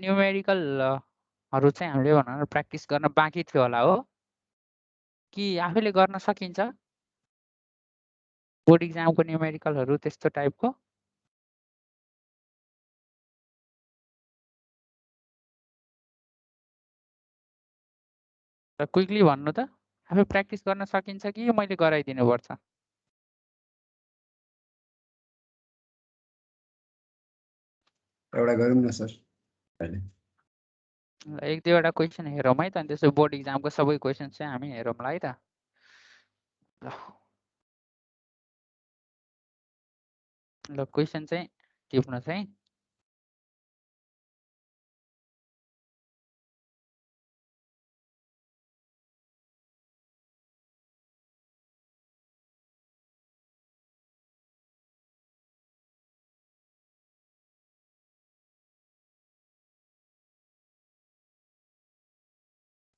न्युमेरिकलहरु चाहिँ हामीले भनौँ प्र्याक्टिस गर्न बाँकी थियो होला हो कि आफैले गर्न सकिन्छ बोर्ड इक्जामको न्युमेरिकलहरु त्यस्तो टाइपको र क्विकली भन्नु त आफै प्र्याक्टिस गर्न सकिन्छ कि मैले गराइदिनु पर्छ एउटा गरौँ न सर अहिले एक दुईवटा क्वेसन हेरौँ है त अनि त्यसो बोर्ड इक्जामको सबै क्वेसन चाहिँ हामी हेरौँला है त ल क्वेसन चाहिँ टिप्नुहोस् है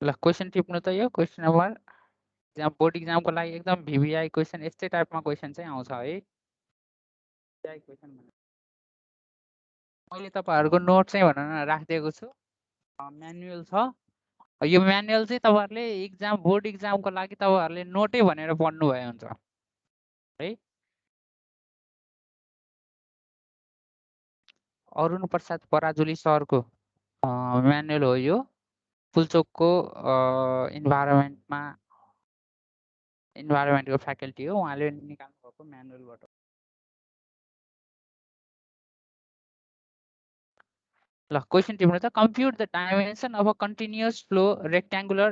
ल क्वेसन टिप्नु त यो क्वेसन नम्बर त्यहाँ बोर्ड इक्जामको लागि एकदम भिभिआई क्वेसन यस्तै टाइपमा क्वेसन चाहिँ आउँछ है मैले तपाईँहरूको नोट चाहिँ भनौँ न राखिदिएको छु म्यानुअल छ यो म्यानुअल चाहिँ तपाईँहरूले इक्जाम बोर्ड इक्जामको लागि तपाईँहरूले नोटै भनेर पढ्नु भए हुन्छ है अरुण प्रसाद पराजुली सरको म्यानुअल हो यो पुल्चोकको इन्भाइरोमेन्टको फ्याकल्टी हो उहाँले निकाल्नु भएको म्यानुअलबाट ल क्वेसन टिप्नु त compute the dimension of a continuous flow rectangular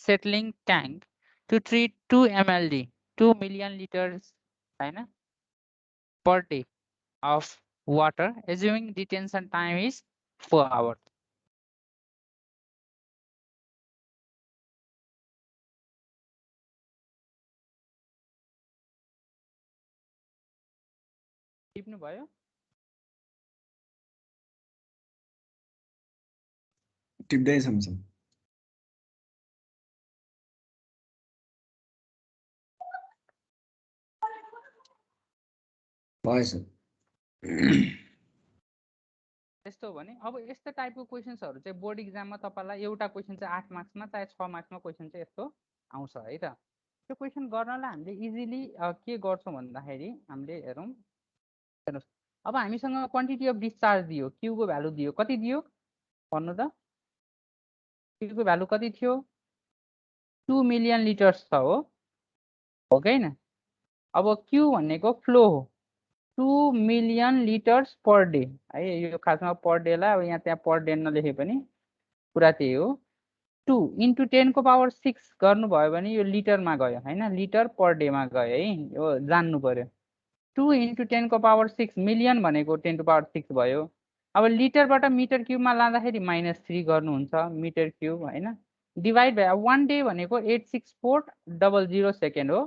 settling tank to treat 2 mld 2 million liters हैन per day of water assuming detention time is 4 hours टिप्नु भयो टिप्दै छौँ सर भयो सर त्यस्तो भने अब यस्तो टाइपको क्वेसन्सहरु चाहिँ बोर्ड इक्जाममा तपाईलाई एउटा क्वेसन चाहिँ 8 मार्क्समा चाहे 6 मार्क्समा क्वेसन चाहिँ यस्तो आउँछ है त त्यो क्वेसन गर्नलाई हामीले इजिली के गर्छौं भन्दाखेरि हामीले हेरौं हेर्नुस् अब हामीसँग क्वान्टिटी अफ डिस्चार्ज दियो क्यू को भ्यालु दियो कति दियो भन्नु त क्यू को भ्यालु कति थियो 2 मिलियन लिटर्स छ हो कि हैन अब क्यू भनेको फ्लो हो 2 मिलियन लिटर्स पर डे है यो खासमा पर डे ला अब यहाँ त्यहाँ पर डे नलेखे पनि कुरा त्यही हो 2 into 10 को पावर 6 गर्नुभयो भने यो लिटरमा गयो हैन लिटर पर डे मा गयो है यो जान्नु पर्यो 2 into 10 को पावर 6 मिलियन भनेको 10 to power 6 भयो अब लिटरबाट मिटर क्युबमा लाँदाखेरि -3 गर्नुहुन्छ मिटर क्युब हैन डिवाइड बाइ 1 डे भनेको 86400 सेकेन्ड हो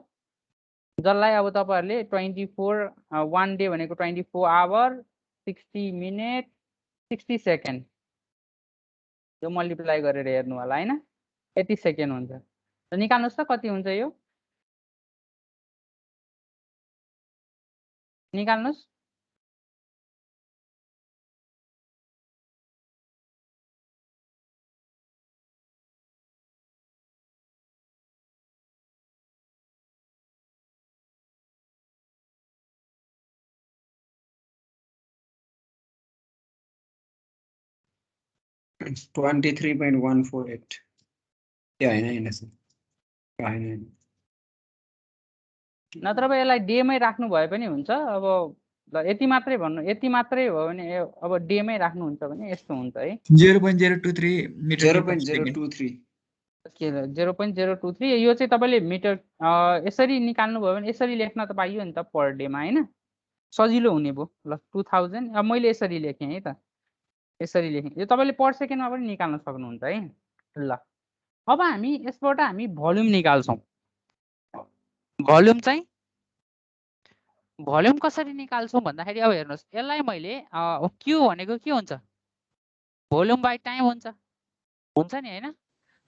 जसलाई अब तपाईहरुले 24 1 डे भनेको 24 आवर 60 मिनेट 60 सेकेन्ड यो मल्टिप्लाई गरेर हेर्नु होला हैन यति सेकेन्ड हुन्छ त निकाल्नुस् त कति हुन्छ यो निकाल्नुस् It's 23.148 या हैन सर हैन नत्र अब यसलाई डे मै राख्नु भए पनि हुन्छ अब ल यति मात्रै भन्नु यति मात्रै हो भने अब डे मै राख्नु हुन्छ भने यस्तो हुन्छ है 0.023 मिटर 0.023 के 0.023 यो चाहिँ तपाईले मिटर यसरी निकाल्नु भयो भने यसरी लेख्न त पाइयो नि त पर डे मा हैन सजिलो हुने भो ल 2000 अब मैले यसरी लेखेँ है त यसरी लेखेँ यो तपाईले पर सेकेन्डमा पनि निकाल्न सक्नुहुन्छ है ल अब हामी यसबाट हामी भोल्युम निकाल्छौं भोल्युम चाहिँ भोल्युम कसरी निकाल्छौं भन्दाखेरि अब हेर्नुस् यसलाई मैले क्यू भनेको के हुन्छ भोल्युम बाइ टाइम हुन्छ नि हैन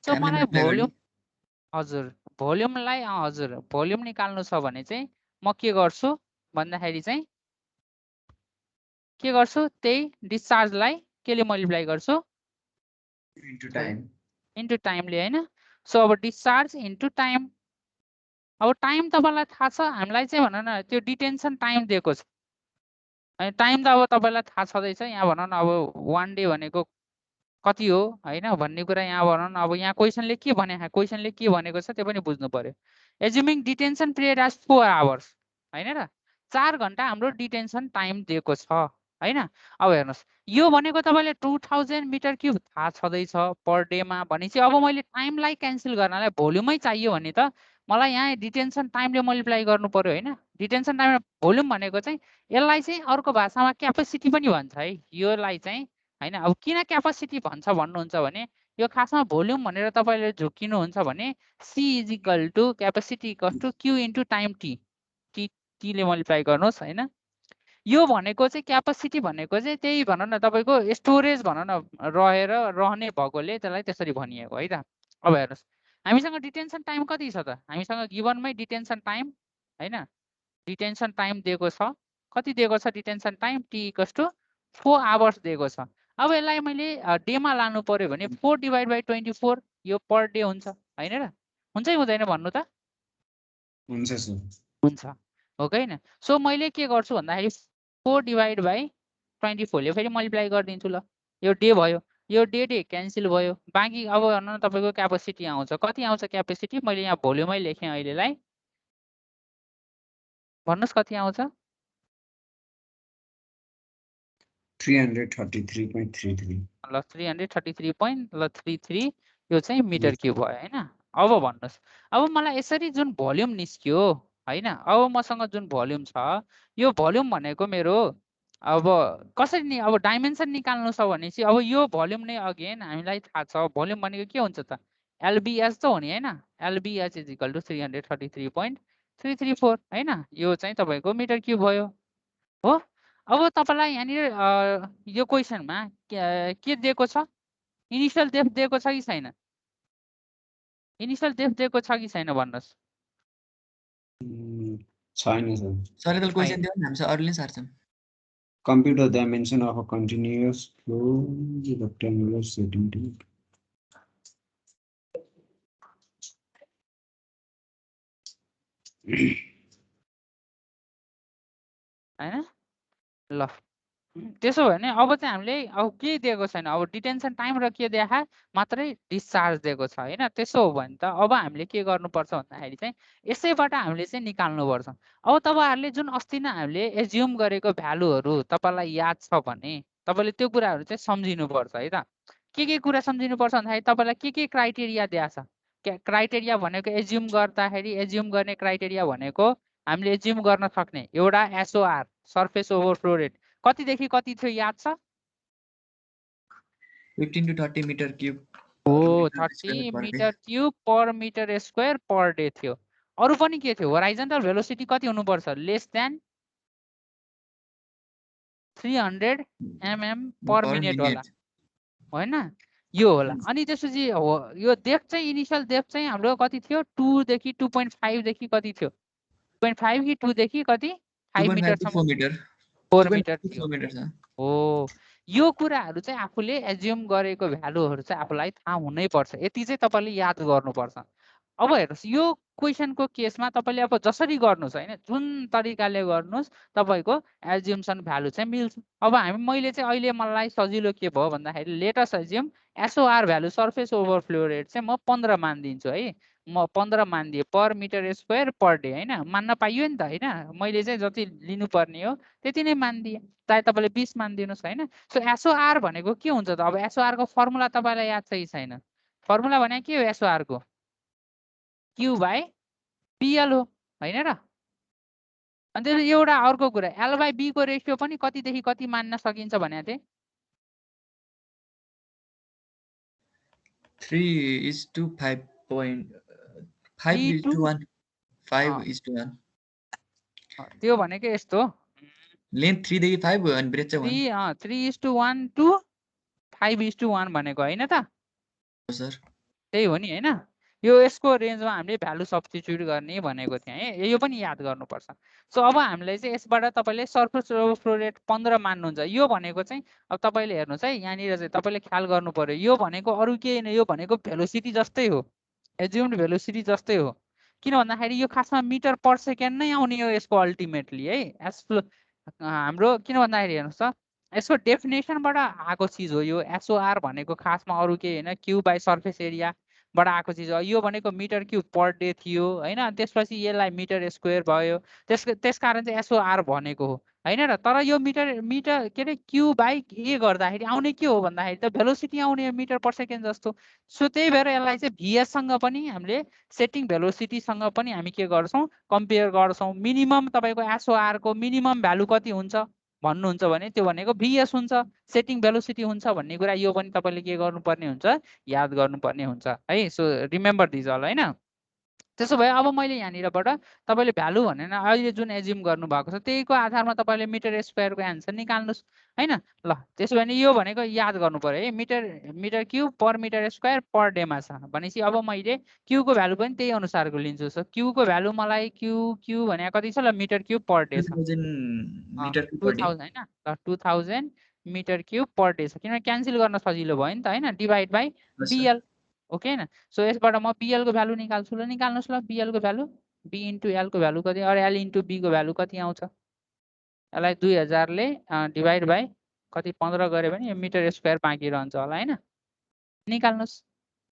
सो मलाई भोल्युम हजुर भोल्युमलाई हजुर भोल्युम निकाल्नु छ भने चाहिँ म के गर्छु भन्दाखेरि चाहिँ के गर्छु त्यही डिस्चार्जलाई केले मल्टिप्लाई गर्छु Into time. इन्टु टाइमले हैन सो अब डिस्चार्ज इन्टु टाइम अब टाइम तपाईँलाई थाहा छ हामीलाई चाहिँ भन न त्यो डिटेन्सन टाइम दिएको छ अनि टाइम त अब तपाईँलाई थाहा छँदैछ यहाँ भनौँ न अब 1 डे भनेको कति हो हैन भन्ने कुरा यहाँ भनौँ न अब यहाँ क्वेसनले के भनेको छ त्यो पनि बुझ्नु पर्यो assuming detention period as 4 hours हैन र 4 घण्टा हाम्रो डिटेन्सन टाइम दिएको छ हैन अब हेर्नुहोस् यो भनेको तपाईँले 2000 मिटर क्युब थाहा छँदैछ पर डेमा भनेपछि अब मैले टाइमलाई क्यान्सल गर्नलाई भोल्युमै चाहियो भने त मलाई यहाँ डिटेन्सन टाइमले मल्टिप्लाई गर्नु पर्यो हैन डिटेन्सन टाइम भोल्युम भनेको चाहिँ यसलाई चाहिँ अर्को भाषामा क्यापेसिटी पनि भन्छ है योलाई चाहिँ हैन अब किन क्यापेसिटी भन्छ भन्नुहुन्छ भने यो खासमा भोल्युम भनेर तपाईँले झुकिनुहुन्छ भने C is equal to capacity equal to Q into time T टीले मल्टिप्लाई गर्नुहोस् हैन यो भनेको चाहिँ क्यापेसिटी भनेको चाहिँ त्यही भनौँ न तपाईँको स्टोरेज भनौँ न रहने भएकोले त्यसलाई त्यसरी भनिएको है त अब हेर्नुहोस् हामीसँग डिटेन्सन टाइम कति छ त हामीसँग गिभनमै डिटेन्सन टाइम हैन डिटेन्सन टाइम दिएको छ कति दिएको छ detention time T equals to 4 hours दिएको छ अब यसलाई मैले डेमा लानु पर्यो भने 4 डिभाइड बाई 24 यो पर डे हुन्छ हैन र हुन्छ कि हुँदैन भन्नु त हुन्छ सर हुन्छ हो कि हैन सो मैले के गर्छु भन्दाखेरि 4 डिभाइड बाई 24 ले फेरि मल्टिप्लाई गरिदिन्छु ल यो डे भयो यो डे क्यान्सल भयो बाँकी अब भनौँ न तपाईँको क्यापेसिटी आउँछ कति आउँछ क्यापेसिटी मैले यहाँ भोल्युमै लेखेँ अहिलेलाई भन्नुहोस् कति आउँछ 333.33 ल 333.33 यो चाहिँ मिटर क्युब भयो हैन अब भन्नुहोस् अब मलाई यसरी जुन भोल्युम निस्क्यो हैन अब मसँग जुन भोल्युम छ यो भोल्युम भनेको मेरो अब कसरी अब डाइमेन्सन निकाल्नु छ भनेपछि अब यो भोल्युम नै अगेन हामीलाई थाहा छ भोल्युम भनेको के हुन्छ त एलबीएच त हो नि हैन एलबीएच इज इक्वल टु 333.334 हैन यो चाहिँ तपाईँको मिटर क्युब भयो हो अब तपाईँलाई यहाँनिर यो क्वेसनमा के दिएको छ इनिशियल डेप्थ दिएको छ कि छैन इनिशियल डेप्थ दिएको छ कि छैन भन्नुहोस् छैन सर सरले त क्वेशन दियो नि हामीसँग अरूले सार्छौँ compute the dimension of a continuous flow rectangular setting tube. हैन ल त्यसो भने अब चाहिँ हामीले अब के दिएको छैन अब डिटेन्सन टाइम र के देखा मात्रै डिस्चार्ज दिएको छ हैन त्यसो हो भने त अब हामीले के गर्नुपर्छ भन्दाखेरि चाहिँ यसैबाट हामीले चाहिँ निकाल्नुपर्छ अब तपाईँहरूले जुन अस्ति नै हामीले एज्युम गरेको भ्यालुहरू तपाईँलाई याद छ भने तपाईँले त्यो कुराहरू चाहिँ सम्झिनुपर्छ है त के कुरा सम्झिनुपर्छ भन्दाखेरि तपाईँलाई के क्राइटेरिया दिएको छ क्राइटेरिया भनेको एज्युम गर्दाखेरि एज्युम गर्ने क्राइटेरिया भनेको हामीले एज्युम गर्न सक्ने एउटा एसओआर सर्फेस ओभरफ्लो रेट कतिदेखि कति थियो याद छ 15 to 30 मिटर क्युब हो 30 metre cube per metre square per day थियो अरु पनि के थियो होराइजन्टल भेलोसिटी कति हुनुपर्छ less than 300 mm per minute होला हैन यो होला अनि त्यसपछि यो डेप्थ चाहिँ इनिशियल डेप्थ चाहिँ हाम्रो कति थियो 2 देखि 2.5 देखि कति थियो 2.5 कि 2 देखि कति 5 मिटर सम्म 4 मिटर थियो हो यो कुराहरू चाहिँ आफूले एज्युम गरेको भ्यालुहरू चाहिँ आफूलाई थाहा हुनै पर्छ यति चाहिँ तपाईले याद गर्नुपर्छ अब हेर्नुस् यो क्वेशनको केसमा तपाईले अब जसरी गर्नुस् हैन जुन तरिकाले गर्नुस् तपाईको एज्युम्सन भ्यालु चाहिँ मिल्छ अब मैले चाहिँ अहिले मलाई सजिलो के भयो भन्दाखेरि latest assume SOR value surface overflow rate चाहिँ म 15 मान दिन्छु है म 15 मान दिए per metre square per day हैन मान्न पाइयो नि त हैन मैले चाहिँ जति लिनु पर्ने हो त्यति नै मान दिए चाहे तपाईले 20 मान दिनुस् हैन सो एसओआर भनेको के हुन्छ त अब एसओआर को फर्मुला तपाईलाई याद छ कि छैन फर्मुला भने के हो एसओआर को Q by PL हो हैन र अनि त्यसपछि एउटा अर्को कुरा L by B को रेशियो पनि कतिदेखि कति मान्न सकिन्छ भनेको थिए 3:5.5:1 5:1 त्यो भनेको यस्तो लेन्थ 3 देखि 5 अनि ब्रेथ चाहिँ 1 3:1 to 5:1 भनेको हैन त सर त्यही हो नि हैन यो यसको रेन्जमा हामीले भ्यालु सब्स्टिट्युट गर्ने भनेको थिएँ है, यो पनि याद गर्नुपर्छ। सो अब हामीलाई चाहिँ यसबाट तपाईँले सर्फेस फ्लो रेट 15 मान्नुहुन्छ। यो भनेको चाहिँ अब तपाईँले हेर्नुहोस् है, यहाँनिर चाहिँ तपाईँले ख्याल गर्नु पर्यो, यो भनेको अरू केही होइन, यो भनेको भेलोसिटी जस्तै हो, एज्युम्ड भेलोसिटी जस्तै हो। किन भन्दाखेरि यो खासमा मिटर पर सेकेन्ड नै आउने हो यसको अल्टिमेटली है। हाम्रो किन भन्दाखेरि हेर्नुहोस् त, यसको डेफिनेसनबाट आएको चिज हो यो। एसओआर भनेको खासमा अरू केही होइन, क्यु बाई सर्फेस एरियाबाट आएको चिज हो। यो भनेको मिटर क्युब पर डे थियो होइन, त्यसपछि यसलाई मिटर स्क्वायर भयो, त्यसकारण चाहिँ एसओआर भनेको हो होइन र। तर यो मिटर के अरे क्यु बाई ए गर्दाखेरि आउने के हो भन्दाखेरि त भेलोसिटी आउने मिटर पर सेकेन्ड जस्तो। सो त्यही भएर यसलाई चाहिँ भिएससँग पनि हामीले सेटिङ भेलोसिटीसँग पनि हामी के गर्छौँ, कम्पेयर गर्छौँ। मिनिमम तपाईँको एसओआरको मिनिमम भ्यालु कति हुन्छ भन्नुहुन्छ भने त्यो भनेको भिएस हुन्छ, सेटिङ भेलोसिटी हुन्छ भन्ने कुरा यो पनि तपाईँले के गर्नुपर्ने हुन्छ, याद गर्नुपर्ने हुन्छ है। सो रिमेम्बर दिज अल होइन। त्यसो भए अब मैले यहाँनिरबाट तपाईँले भ्यालु भनेर अहिले जुन एज्युम गर्नुभएको छ त्यहीको आधारमा तपाईँले मिटर स्क्वायरको एन्सर निकाल्नुहोस् होइन। ल त्यसो भने यो भनेको याद गर्नु पर्यो है, metre cube per metre square per डेमा छ भनेपछि अब मैले क्युको भ्यालु पनि त्यही अनुसारको लिन्छु। सो क्युको भ्यालु मलाई क्यु भने कति छ ल, मिटर क्युब पर डे छ 2000 मिटर क्युब पर डे 2000 होइन, ल 2000 मिटर क्युब पर डे छ, किनभने क्यान्सल गर्न सजिलो भयो नि त होइन, डिभाइड बाई बिएल ओके होइन। सो यसबाट म बिएलको भ्यालु निकाल्छु, ल निकाल्नुहोस् ल बिएलको भ्यालु, बी इन्टु एलको भ्यालु कति, अरे एल इन्टु बीको भ्यालु कति आउँछ, यसलाई 2000ले डिभाइड बाई कति 15 गऱ्यो भने यो मिटर स्क्वायर बाँकी रहन्छ होला होइन, निकाल्नुहोस्।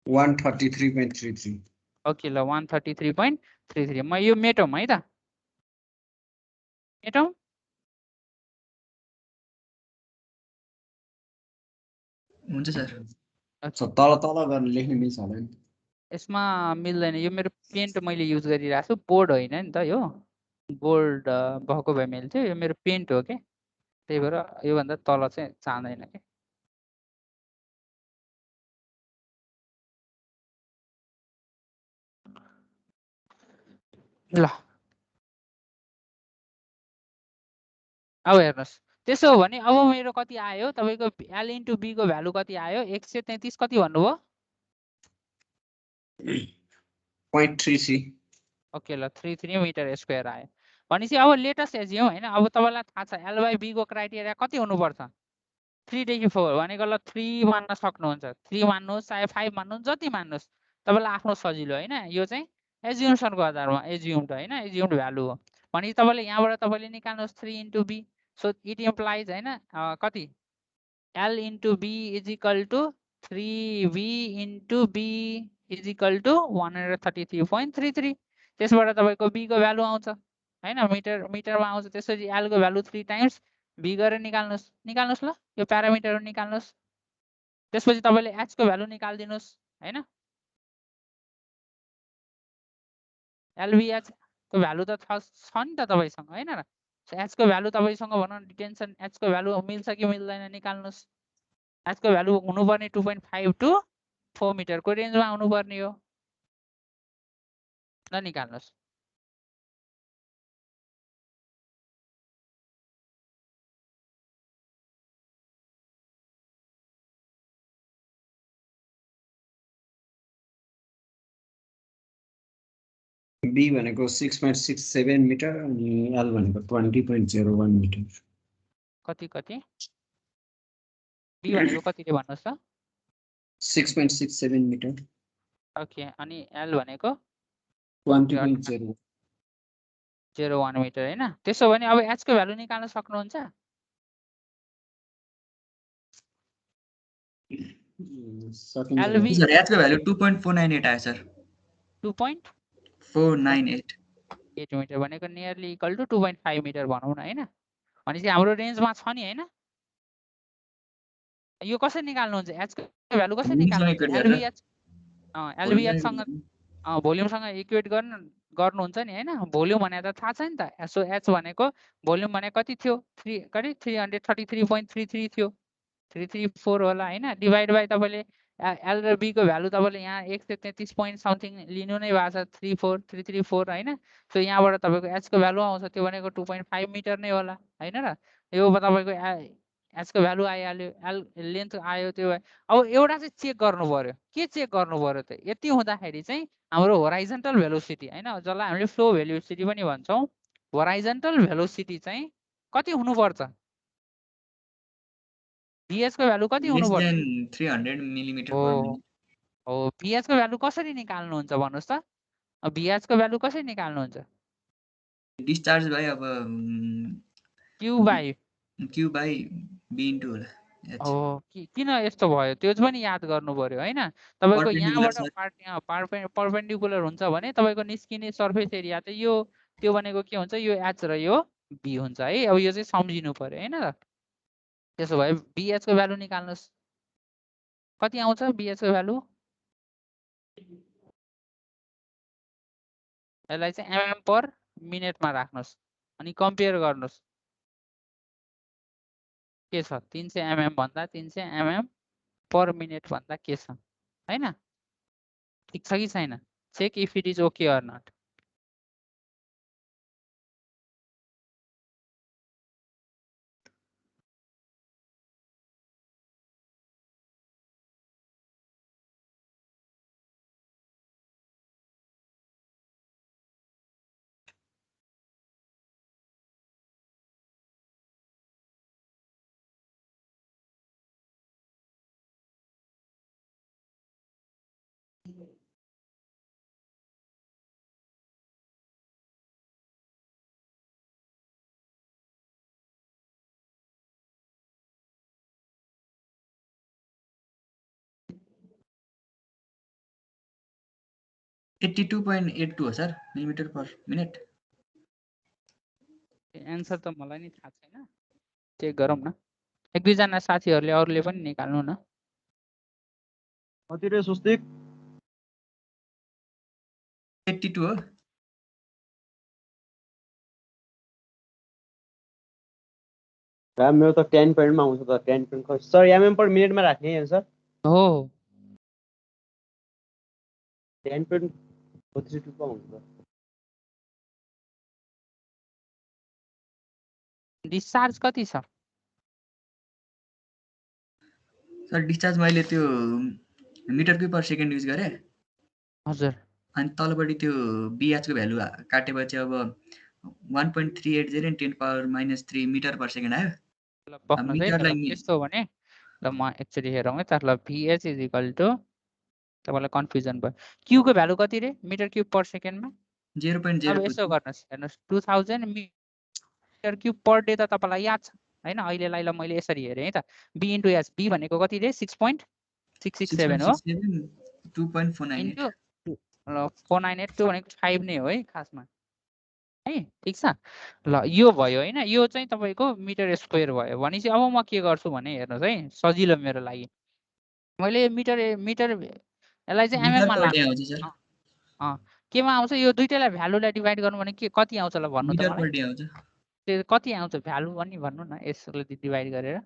133.33 ओके ल 133.33 म यो मेटौँ है त, मेटौँ हुन्छ सर। अच्छा तल तल गर्न लेख्न मिल्छ होला नि। यसमा मिल्दैन, यो मेरो पेन्ट मैले युज गरिरहेको छु, बोर्ड होइन नि त यो, बोर्ड भएको भए मिल्थ्यो, यो मेरो पेन्ट हो कि त्यही भएर योभन्दा तल चाहिँ चाहँदैन कि। ल अब हेर्नुहोस्, त्यसो हो भने अब मेरो कति आयो तपाईँको एल इन्टु बीको भ्यालु कति आयो, 133 कति भन्नुभयो 0.33 ओके ल 33 मिटर स्क्वायर आयो भनेपछि अब लेटेस्ट एज्युम होइन। अब तपाईँलाई थाहा छ एल बाई बीको क्राइटेरिया कति हुनुपर्छ, 3 देखि 4 भनेको ल 3 मान्न सक्नुहुन्छ, 3 मान्नुहोस् चाहे 5 मान्नुहोस् जति मान्नुहोस् तपाईँलाई आफ्नो सजिलो होइन। यो चाहिँ एज्युम्सनको आधारमा एज्युम्ड होइन, एज्युम्ड भ्यालु हो भनेपछि तपाईँले यहाँबाट तपाईँले निकाल्नुहोस् 3 into B. So it implies होइन कति L into B is equal to 3b into B is equal to 133.33। त्यसबाट तपाईँको बीको भ्यालु आउँछ होइन, मिटरमा आउँछ, त्यसपछि एलको भ्यालु 3 टाइम्स बी गरेर निकाल्नुहोस् ल, यो प्यारामिटर निकाल्नुहोस्। त्यसपछि तपाईँले एचको भ्यालु निकालिदिनुहोस् होइन, एलबिएचको भ्यालु त छ नि त तपाईँसँग होइन र। एचको भ्यालु तपाईँसँग भनौँ डिटेन्सन एचको भ्यालु मिल्छ कि मिल्दैन निकाल्नुहोस्। एचको भ्यालु हुनुपर्ने 2.5 टु 4 मिटरको रेन्जमा आउनुपर्ने हो, ल निकाल्नुहोस्। बी भनेको 6.67 मिटर अनि एल भनेको 20.01 मिटर। कति बी भनेको कतिले भन्नुहोस् त 6.67 मिटर ओके, अनि एल भनेको 20.01 मिटर होइन। त्यसो भने अब एचको भ्यालु निकाल्न सक्नुहुन्छ, एलबी सर एचको भ्यालु 2.498 आयो सर, 2.498 मिटर भनेको नियरली इक्वल टु 2.5 मिटर भनौँ न होइन। भनेपछि हाम्रो रेन्जमा छ नि होइन। यो कसरी निकाल्नुहुन्छ, एचको भ्यालु कसरी निकाल्नुहुन्छ, एलबिएचसँग भोल्युमसँग इक्वेट गर्नुहुन्छ नि होइन। भोल्युम भने त थाहा छ नि त, सो एच भनेको भोल्युम भने कति थियो 333.33 थियो, 334 होला होइन, डिभाइड बाई तपाईँले एल र बीको भ्यालु तपाईँले यहाँ 133 पोइन्ट समथिङ लिनु नै भएको छ 34334 होइन। सो यहाँबाट तपाईँको एचको भ्यालु आउँछ, त्यो भनेको 2.5 मिटर नै होला होइन र। यो तपाईँको एच को भ्यालु आइहाल्यो, एल लेन्थ आयो, त्यो अब एउटा चाहिँ चेक गर्नु पर्यो। के चेक गर्नु पर्यो त? यति हुँदाखेरि चाहिँ हाम्रो होराइजन्टल भेलोसिटी हैन, जसलाई हामीले फ्लो भेलोसिटी पनि भन्छौँ, होराइजन्टल भेलोसिटी चाहिँ कति हुनुपर्छ? भीएच को भ्यालु कति हुनुपर्छ? 300 मिलिमिटर/मिनेट। हो, भीएच को भ्यालु कसरी निकाल्नुहुन्छ भन्नुहोस् त? भीएच को भ्यालु कसरी निकाल्नुहुन्छ? डिस्चार्ज बाइ अब क्यू बाइ बी इन्टु होला। हो, किन यस्तो भयो त्यो पनि याद गर्नु पर्यो हैन। तपाईको यहाँबाट परपेन्डिकुलर हुन्छ भने तपाईको निस्किने सर्फेस एरिया चाहिँ यो, त्यो भनेको के हुन्छ? यो एच र यो बी हुन्छ है। अब यो चाहिँ सम्झिनु पर्यो हैन त। त्यसो भए बीएच को भ्यालु निकाल्नुस्। कति आउँछ बीएच को भ्यालु? यसलाई चाहिँ mm/मिनेट मा राख्नुस् अनि कम्पेयर गर्नुस्। के छ? 300 mm भन्दा 300 mm/मिनेट भन्दा के छ हैन? ठीक छ कि छैन? Check if it is okay or not. $82.82 हो सर, मिलिमिटर/मिनेट। एन्सर त मलाई नि थाहा छैन, चेक गरौँ न। एक दुईजना साथीहरूले अरूले पनि निकाल्नु न। कति रे सुस्तिक? 82 हो। मेरो त 10 पोइन्टमा आउँछ त। 10 पोइन्ट सर mm/मिनेटमा राख्ने है सर? हो, 10.42 पो आउँछ त। डिस्चार्ज कति छ? सर डिस्चार्ज मैले त्यो मिटर/सेकेन्ड युज गरेँ। हजुर। अनि तलपट्टि त्यो बीएच को भ्यालु काटेपछि अब 1.380 × 10⁻³ मिटर/सेकेन्ड आयो। ल बक्नु है। यस्तो भने ल म एक्चुअली हेरौँ है त। ल भीएच इज इक्वल टु, तपाईलाई कन्फ्युजन भयो, क्यू को भ्यालु कति रे मिटर/सेकेन्डमा? 0.0। अब यसो गर्नुहोस्, हेर्नुहोस् 2000 मिटर/डे त तपाईलाई याद छ हैन? अहिलेलाई ल मैले यसरी हेरेँ है त। बी इन्टु एच, बी भनेको कति रे? 6.667 हो। 2.498। ल 498 त्यो भनेको 5 नै हो है खासमा है। ठीक छ। ल यो भयो हैन? यो चाहिँ तपाईको मिटर स्क्वायर भयो। भनेपछि अब म के गर्छु भने हेर्नुहोस् है, सजिलो मेरो लागि। मैले मिटर यसलाई चाहिँ mm मा लान्छु। केमा आउँछ? यो दुईटैलाई भ्यालुलाई डिभाइड गर्नु भने के कति आउँछ ल भन्नु त मलाई? मिटर/डे आउँछ। त्यो कति आउँछ भ्यालु पनि भन्नु न यसले डिभाइड गरेर।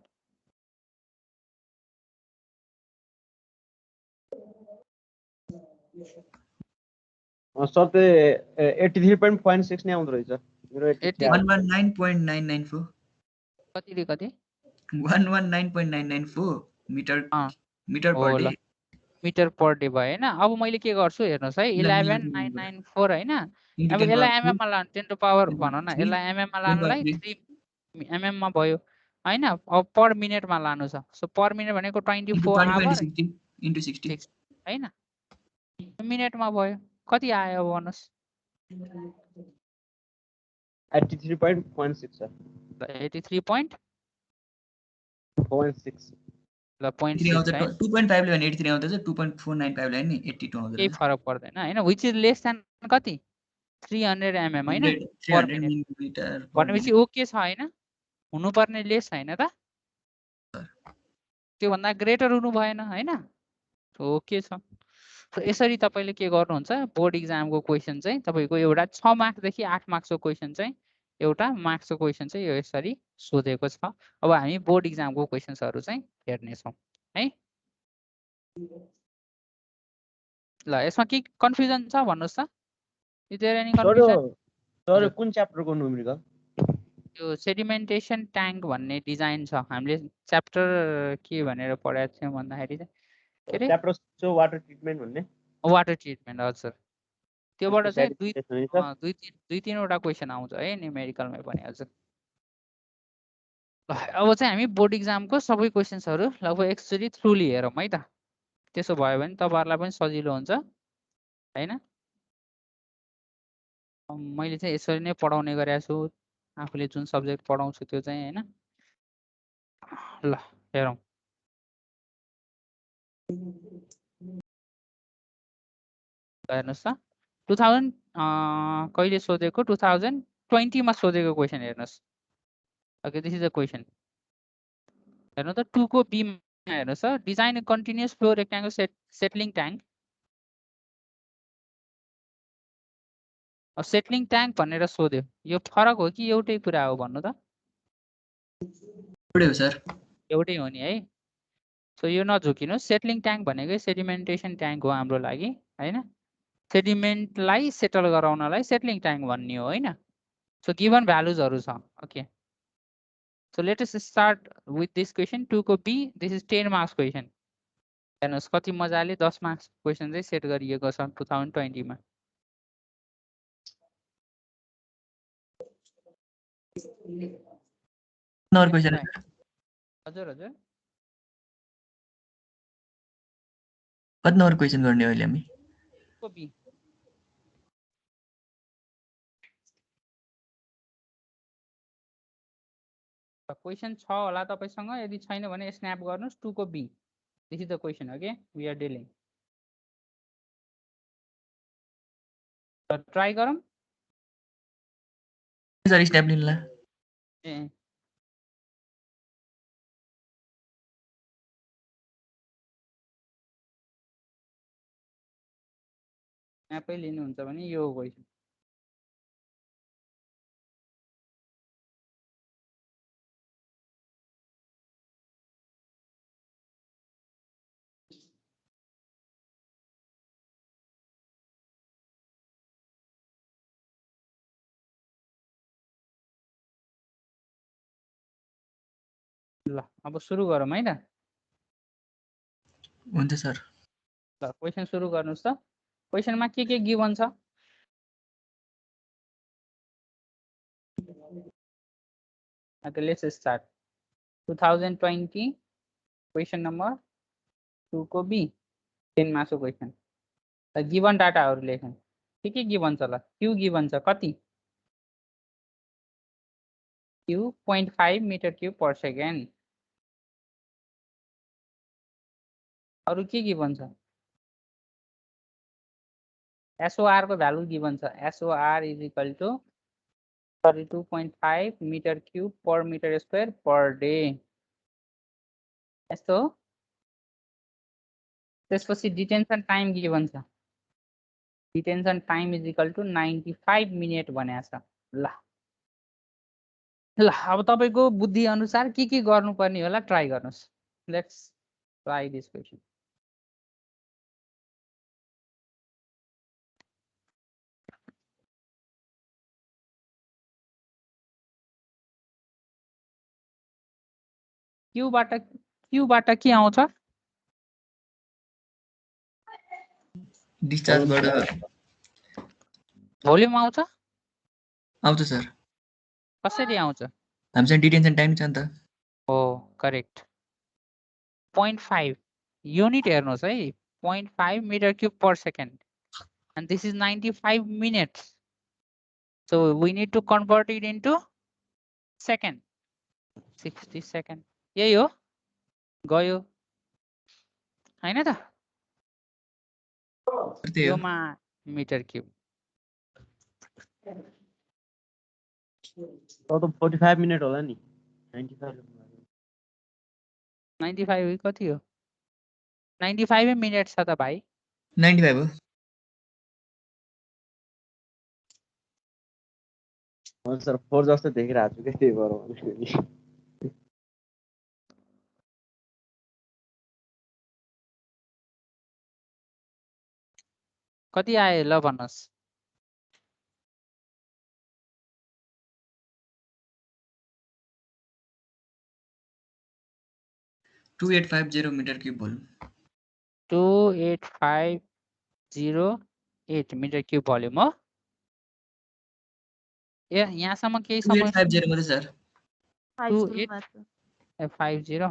सर त्यो 83.6 नै आउँदो रहेछ मेरो। 119.994। कति रे कति? 119.994 मिटर/डे। मिटर/डे भयो हैन? अब मैले के गर्छु हेर्नुहोस् है, 11994 हैन? अब यसलाई mm मा लानु, 10 टु पावर भनौँ न, यसलाई mm मा लानुलाई 3 mm मा भयो हैन? अब पर मिनेटमा लानु छ। सो पर मिनेट भनेको 24 आवर इन्टु 60 हैन? मिनेटमा भयो। कति आयो अब भन्नुहोस्? 83.16 सर। 83.46 ल 0.6 है। 2.5 ले भने 83 आउँदैछ, 2.495 ले नि 82 आउँदैछ। केही फरक पर्दैन हैन? व्हिच इज लेस देन कति? 300 mm हैन? 300 मिलिमिटर भनेपछि ओके छ हैन? हुनुपर्ने लेस हैन त? त्यो भन्दा ग्रेटर हुनु भएन हैन? ओके छ। सो यसरी तपाईले के गर्नुहुन्छ? बोर्ड एक्जामको क्वेशन चाहिँ तपाईको एउटा 6 मार्क्स देखि 8 मार्क्सको क्वेशन चाहिँ, एउटा मार्क्सको क्वेशन चाहिँ यो यसरी सोधेको छ। अब हामी बोर्ड एक्जामको क्वेशन्सहरु चाहिँ हेर्ने छौं है। ल यसमा के कन्फ्युजन छ भन्नुस् त? Is there any confusion? Sir कुन च्याप्टरको न्यूमेरिकल? त्यो सेडिमेन्टेसन ट्याङ्क भन्ने डिजाइन छ हामीले च्याप्टर के भनेर पढाएको थियौँ भन्दाखेरि चाहिँ के अरे च्याप्टर सो वाटर ट्रिटमेन्ट भन्ने वाटर ट्रिटमेन्ट हजुर त्योबाट त्यसको चाहिँ sedimentation हुने छ। दुई तिनवटा क्वेसन आउँछ है न्युमेरिकलमै पनि हजुर ल अब चाहिँ हामी बोर्ड इक्जामको सबै क्वेसन्सहरू लगभग एकचोटि थ्रुली हेरौँ है त त्यसो भयो भने तपाईँहरूलाई पनि सजिलो हुन्छ होइन मैले चाहिँ यसरी नै पढाउने गरेको छु आफूले जुन सब्जेक्ट पढाउँछु त्यो चाहिँ होइन ल हेरौँ हेर्नुहोस् त 2000 कहिले सोधेको 2020मा सोधेको क्वेसन हेर्नुहोस् okay this is a question हेर्नु त 2 को बीमा हेर्नुहोस् त design continuous flow rectangle settling tank settling tank भनेर सोध्यो यो फरक हो कि एउटै कुरा हो भन्नु त एउटै हो सर एउटै हो नि है सो यो नझुकिनु सेटलिङ ट्याङ्क भनेकै सेडिमेन्टेसन ट्याङ्क हो हाम्रो लागि होइन सेडिमेन्टलाई सेटल गराउनलाई सेटलिङ ट्याङ्क भन्ने हो होइन सो गिभन भ्यालुजहरू छ okay so let us start with this question 2 को B this is 10 marks question हेर्नुहोस् कति मजाले 10 मार्क्स क्वेसन चाहिँ सेट गरिएको छ 2020मा नम्बर क्वेसन हजुर हजुर कति नम्बर क्वेसन गर्ने अहिले हामी को बी क्वेसन छ होला तपाईसँग यदि छैन भने स्न्याप गर्नुहोस् 2 को B this is the question okay we are dealing try गरौँ सर स्न्याप लिनुला ए स्न्यापै लिनुहुन्छ भने यो क्वेसन ल अब सुरु गरौँ है त हुन्छ सर ल क्वेसन सुरु गर्नुहोस् त क्वेसनमा के गिभन छ Okay, let's start. 2020 question number 2 को बी 10 मार्क्स क्वेसन गिभन डाटाहरू लेखौँ के गिभन छ ल क्यू गिभन छ कति Q 0.5 metre cube per second अरू के गिभन छ एसओआर को भ्यालु गिभन छ SOR is equal to 32.5 metre cube per metre square per day यस्तो हो त्यसपछि डिटेन्सन टाइम गिभन छ detention time is equal to 95 minute भनेको छ ल ल अब तपाईँको बुद्धि अनुसार के गर्नुपर्ने होला ट्राई गर्नुहोस् लेट्स ट्राई दिस क्वेसन क्यूबाट के आउँछ डिस्चार्जबाट भोल्युम आउँछ आउँछ सर कसरी आउँछ हामीसँग डिटेन्सन टाइम छ नि त हो करेक्ट 0.5 युनिट हेर्नुहोस् है 0.5 metre cube per second and this is 95 minutes so we need to convert it into second 60 second यही हो गयो हैन त त्यही हो योमा मिटर क्यूब त 45 मिनट होला नि 95 कति हो 95 मिनट छ त भाइ 95 हो हजुर सर 4 जस्तो देखिरहेको छु के त्यही भएर कति आयो ल भन्नुहोस् 2850 metre cube volume 28508 metre cube volume हो ए यहाँसम्म केही समस्या 2850 मात्रै sir 2850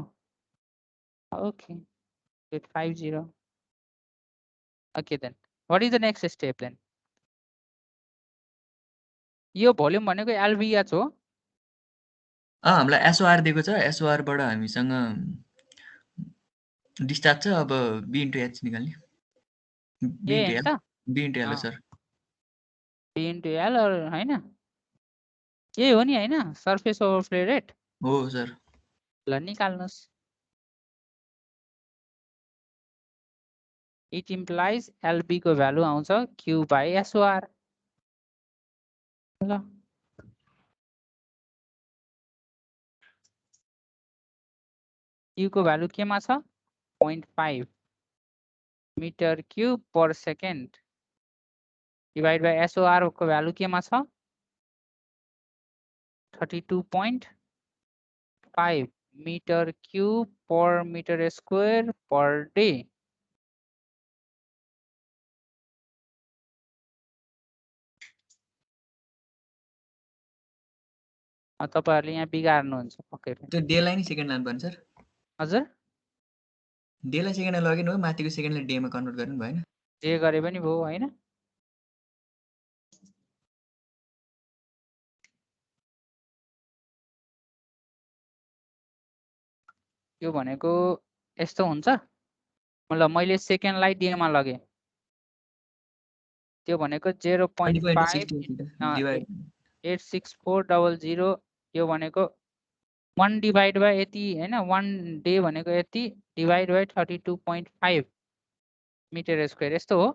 okay 850 okay then what is the next step then यो भोल्युम भनेको एलबीएच हो हामीलाई एसओआर दिएको छ एसओआर बाट हामीसँग डिस्चार्ज छ अब बी इन्टु एच निकाल्ने बी ए इन्टु एल हैन बी इन्टु एल अँ। सर बी इन्टु एल हैन यही हो नि हैन सर्फेस ओभरफ्लो रेट हो सर ल निकाल्नुस् इट इम्प्लाइज एलबी को भ्यालु आउँछ क्यू बाई एसओआर ल क्यू को भ्यालु केमा छ 0.5 metre cube per second divide by SOR को भ्यालु केमा छ 32.5 metre cube per metre square per day तपाईहरुले यहाँ बिगार्नुहुन्छ पक्कै पनि त्यो डेलाई नि सेकेन्ड लानुपर्ने सर हजुर डेलाई सेकेन्डमा लगेन हो माथिको सेकेन्डलाई डेमा कन्भर्ट गर्नु भएन जे गरे पनि भयो हैन यो भनेको यस्तो हुन्छ मतलब मैले सेकेन्डलाई डेमा लगे त्यो भनेको 0.5 डिभाइड 86400 यो भनेको 1 डिभाइड बाई यति हैन 1 डे भनेको यति डिभाइड बाई 32.5 मिटर स्क्वायर यस्तो हो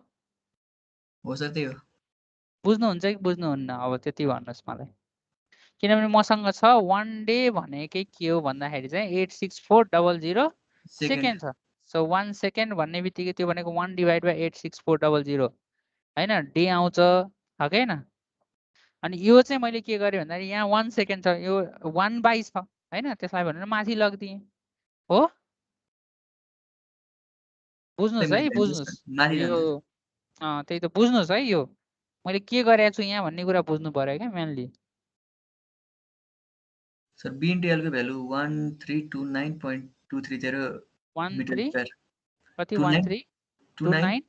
हो सर त्यही हो बुझ्नुहुन्छ कि बुझ्नुहुन्न अब त्यति भन्नुहोस् मलाई किनभने मसँग छ 1 डे भनेकै के हो भन्दाखेरि चाहिँ 86400 सेकेन्ड छ सो 1 सेकेन्ड भन्ने बित्तिकै त्यो भनेको 1 डिभाइड बाई 86400 हैन डे आउँछ हो कि हैन अनि यो चाहिँ मैले के गरेँ भन्दाखेरि यहाँ 1 सेकेन्ड छ यो 1 बाई छ हैन त्यसलाई भनेर माथि लगिदिएँ हो बुझ्नुहोस् है बुझ्नुहोस् माथि यो जान्छ त्यही त बुझ्नुहोस् है यो मैले के गरेको छु यहाँ भन्ने कुरा बुझ्नु पर्यो क्या मेनली सर बी इन्टु एलको भ्यालु 1329.230 मिटर 13 स्क्वायर कति 29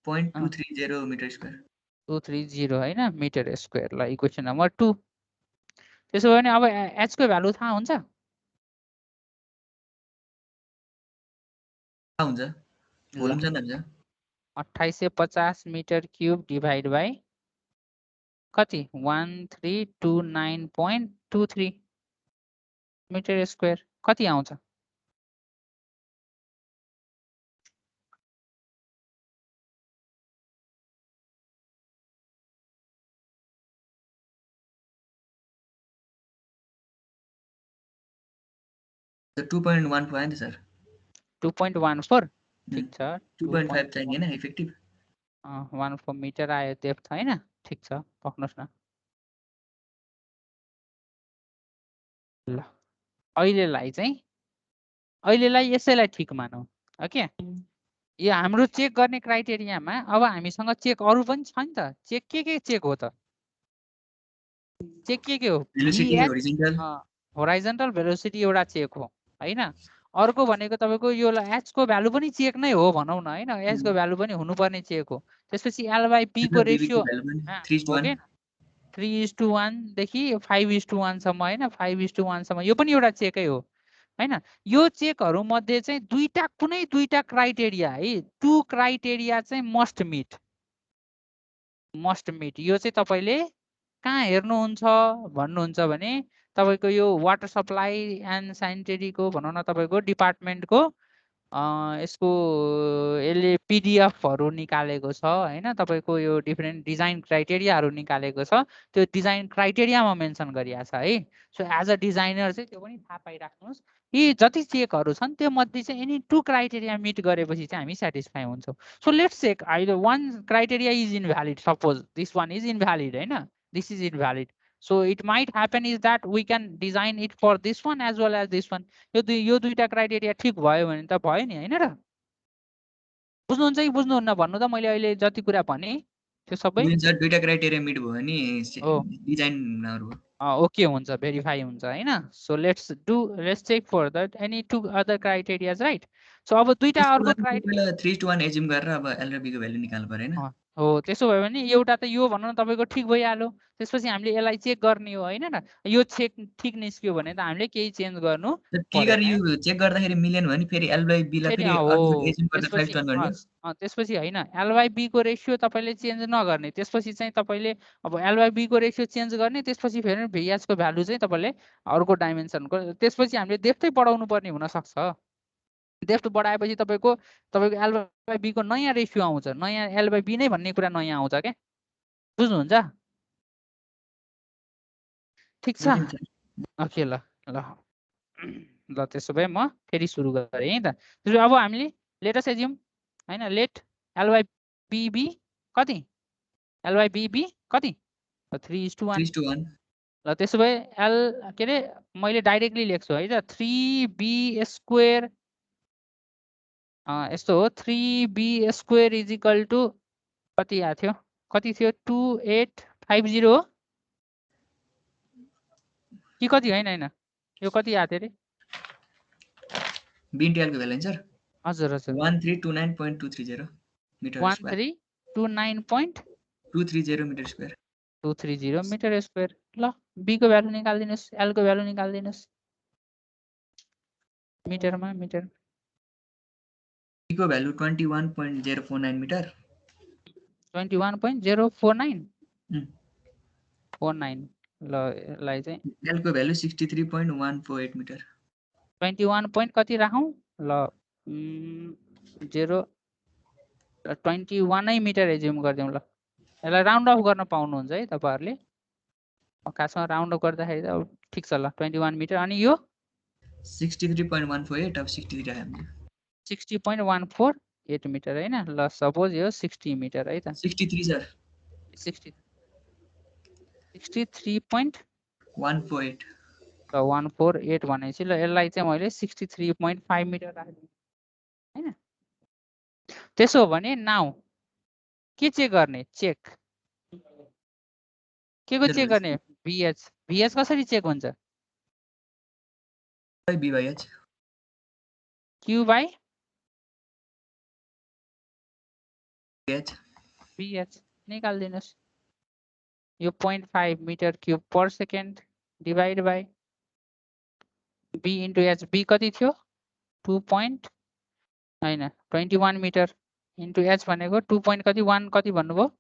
1329 29.230 मिटर स्क्वायर 230 हैन मिटर स्क्वायर ल इक्वेसन नम्बर 2 त्यसो भने अब एच को भ्यालु थाहा हुन्छ हुन्छ भोल्युम जान्दा हुन्छ 2850 मिटर क्यूब डिभाइड बाई कति 1329.23 मिटर स्क्वायर कति आउँछ सर 2.14 आयो नि सर 2.14 ठीक छ 2.5 चाहिए हैन इफेक्टिभ 14 मिटर आयो डेप्थ हैन ठीक छ पक्नुस् न ल अहिलेलाई यसैलाई ठिक मानौ ओके यो हाम्रो चेक गर्ने क्राइटेरियामा अब हामीसँग चेक अरु पनि छ नि त चेक के चेक हो त चेक के हो भेलोसिटी होरिजोन्टल होराइजन्टल भेलोसिटी एउटा चेक हो हैन अर्को भनेको तपाईको यो एच को भ्यालु पनि चेक नै हो भनौं न हैन एच को भ्यालु पनि हुनुपर्ने चेक हो त्यसपछि एल बाइ पी को रेशियो 3:1 3:1 देखि 5:1 सम्म हैन 5:1 सम्म यो पनि एउटा चेकै हो हैन यो चेकहरु मध्ये चाहिँ कुनै दुईटा क्राइटेरिया है 2 क्राइटेरिया चाहिँ मस्ट मिट यो चाहिँ तपाईले कहाँ हेर्नुहुन्छ भन्नुहुन्छ भने तपाईको यो वाटर सप्लाई एन्ड स्यानिटरी को भनौं न तपाईको डिपार्टमेन्ट को यसको यसले पीडीएफहरु निकालेको छ हैन तपाईको यो डिफरेन्ट डिजाइन क्राइटेरियाहरु निकालेको छ त्यो डिजाइन क्राइटेरियामा मेन्सन गरिएको छ है सो एज अ डिजाइनर चाहिँ त्यो पनि थाहा पाइराख्नुस् यी जति चेकहरु छन् त्यो मध्ये चाहिँ एनी 2 क्राइटेरिया मिट गरेपछि चाहिँ हामी स्याटिस्फाई हुन्छौं so let's check either 1 criteria is invalid suppose this one is invalid हैन this is invalid So it might happen is that we can design it for this one as well as this one. यो दुईटा criteria ठिक भयो भने त भयो नि हैन र? बुझ्नुहुन्छ कि बुझ्नुहुन्न भन्नु त मैले अहिले जति कुरा भने त्यो सबै सर दुईटा क्राइटेरिया मिट भयो नि हो डिजाइनहरु ओके हुन्छ भेरिफाई हुन्छ हैन. So let's check for that any two other criterias right. So अब दुईटा अर्को क्राइटेरिया 3:1 एज्युम गरेर अब एल र बी को भ्यालु निकाल्नु पर्यो हैन. हो त्यसो भयो भने एउटा त यो भनौँ न तपाईको ठिक भइहाल्यो. त्यसपछि हामीले यसलाई चेक गर्ने हो हैन र? यो चेक ठिक निस्क्यो भने त हामीले केही चेन्ज गर्नु ट्रिगर यो चेक गर्दाखेरि मिलेन भने फेरि एल बाइ बी लाई फेरि एज्युम गर्दा 5 टर्न गर्ने. त्यसपछि हैन एल बाइ बी को रेशियो तपाईले चेन्ज नगर्ने. त्यसपछि चाहिँ तपाईले अब एल बाइ बी को रेशियो चेन्ज गर्ने. त्यसपछि फेरि VH को भ्यालु चाहिँ तपाईले अर्को डाइमेन्सनको त्यसपछि हामीले डेप्थै बढाउनु पर्ने हुन सक्छ. डेप्थ बढाएपछि तपाईको एल बाइ बी को नयाँ रेशियो आउँछ. नयाँ एल बाइ बी नै भन्ने कुरा नयाँ आउँछ के? बुझ्नुहुन्छ? ठीक छ. ओके ल ल ल त्यसो भए म फेरि सुरु गरे है त. त्यसो अब हामीले लेट अस एज्युम हैन let L by B B कति? एल बाइ बी बी कति? 3:1. ल त्यसो भए एल के रे मैले डाइरेक्टली लेख्छु है त 3b² यस्तो हो 3b² इज इक्वल टु कति आएको थियो? कति थियो? 2850 हो कि कति? हैन यो कति आएको थियो रे? बिएनटीएल को भ्यालु सर हजुर हजुर 1329.230 metre square. 1329.230 metre square. 230 metre square. ल बी को भ्यालु निकाल्दिनुस्, एल को भ्यालु निकाल्दिनुस् मिटरमा. बी को भ्यालु 21.049 मिटर. 21.049 ल यसलाई चाहिँ एल को भ्यालु 63.148 मिटर. 21 point कति राखौं? ल 21 नै मिटर एज्युम गर्दियौं. ल यसलाई राउन्ड अफ गर्न पाउनुहुन्छ है तपाईहरुले. खासमा राउन्ड अफ गर्दाखेरि त अब ठीक छ. ल 21 मिटर अनि यो 63.148 अब 63 राख्नु. 60.148 मिटर हैन. ल सपोज यो 60 मिटर है त. 63 सर 63.148 ल 148 भनेपछि ल यसलाई चाहिँ मैले 63.5 मिटर राख्दिए हैन. त्यसो हो भने नाउ के चेक गर्ने? चेक के को चेक गर्ने? VH कसरी चेक हुन्छ? B by H Q by VH निकाल्दिनुस्. यो 0.5 metre cube per second divide by B into H. B कति थियो? 21 मिटर इन्टु H भनेको 2 point कति 1 कति भन्नुभयो?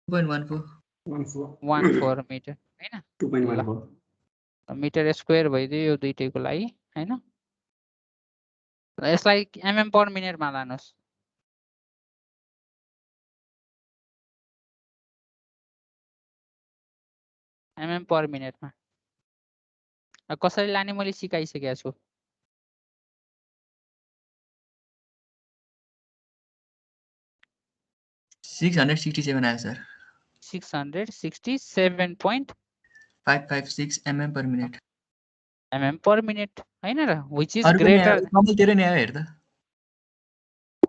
2.14 मिटर हैन. 2.14 मिटर स्क्वायर भइदियो यो दुईटैको लागि हैन. यसलाई mm पर मिनेट मा लानुस्. mm पर मिनेट मा कसरी लाने मैले सिकाइसकेको छु. $667 आयो sir. 667.556 mm per minute. mm per minute हैन र. which is greater कम्पलतिर नि आयो हेर त.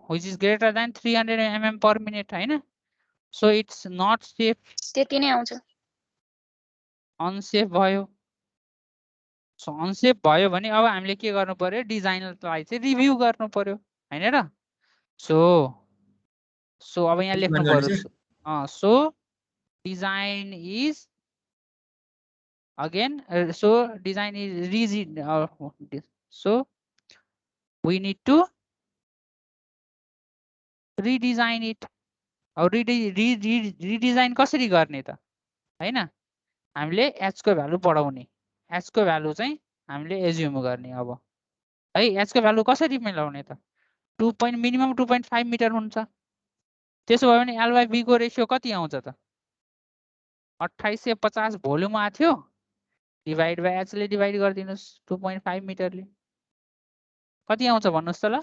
which is greater than 300 mm per minute हैन. so it's not safe. त्यति नै आउँछ. अनसेफ भयो. सो अनसेफ भयो भने अब हामीले के गर्नु पर्यो? डिजाइनलाई चाहिँ रिभ्यू गर्नु पर्यो हैन र. सो अब यहाँ लेख्नु पर्यो. So design is again so design is rigid. So we need to redesign it. अब redesign कसरी गर्ने त हैन? हामीले h को भ्यालु बढाउने. h को भ्यालु चाहिँ हामीले एज्युम गर्ने. अब है h को भ्यालु कसरी मिलाउने त? 2 point मिनिमम 2.5 मिटर हुन्छ. त्यसो भयो भने l बाइ b को रेशियो कति आउँछ त? 2850 भोल्युम आथ्यो डिवाइड बाइ h ले डिवाइड गर्दिनुस् 2.5 मिटरले कति आउँछ भन्नुस् त ल.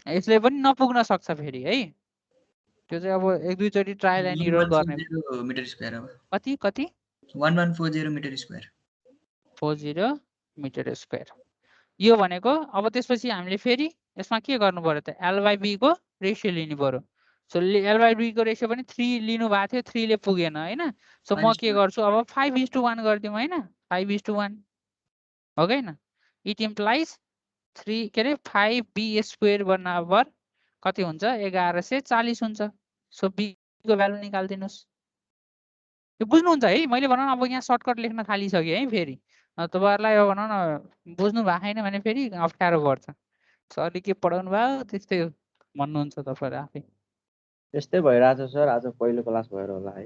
यसले पनि नपुग्न सक्छ फेरि है. त्यो चाहिँ अब एक दुईचोटि ट्रायल एन्ड एरर गर्ने 1140 मिटर स्क्वायर अब कति कति 1140 मिटर स्क्वायर 40 मिटर स्क्वायर यो भनेको अब त्यसपछि हामीले फेरि यसमा के गर्नु पर्यो त L/B को रेसियो लिनु पर्यो सो L/B को रेसियो पनि 3 लिनु भएको थियो 3 ले पुगेन हैन सो म के गर्छु अब 5:1 गरिदिउँ हैन 5:1 हो कि हैन इट इम्प्लाइज 3 के अरे 5B स्क्वायर बराबर कति हुन्छ 1140 हुन्छ सो B को भ्यालु निकाल्दिनुस् यो बुझ्नुहुन्छ है मैले भनौँ अब यहाँ सर्टकट लेख्न थालिसकेँ है फेरि तपाईहरुलाई अब भनौँ न बुझ्नु भएको छैन भने फेरि अप्ठ्यारो पर्छ सरले के पढाउनु भयो त्यस्तै भन्नुहुन्छ तपाईहरु आफै त्यस्तै भइरहेछ सर आज पहिलो क्लास भएर होला है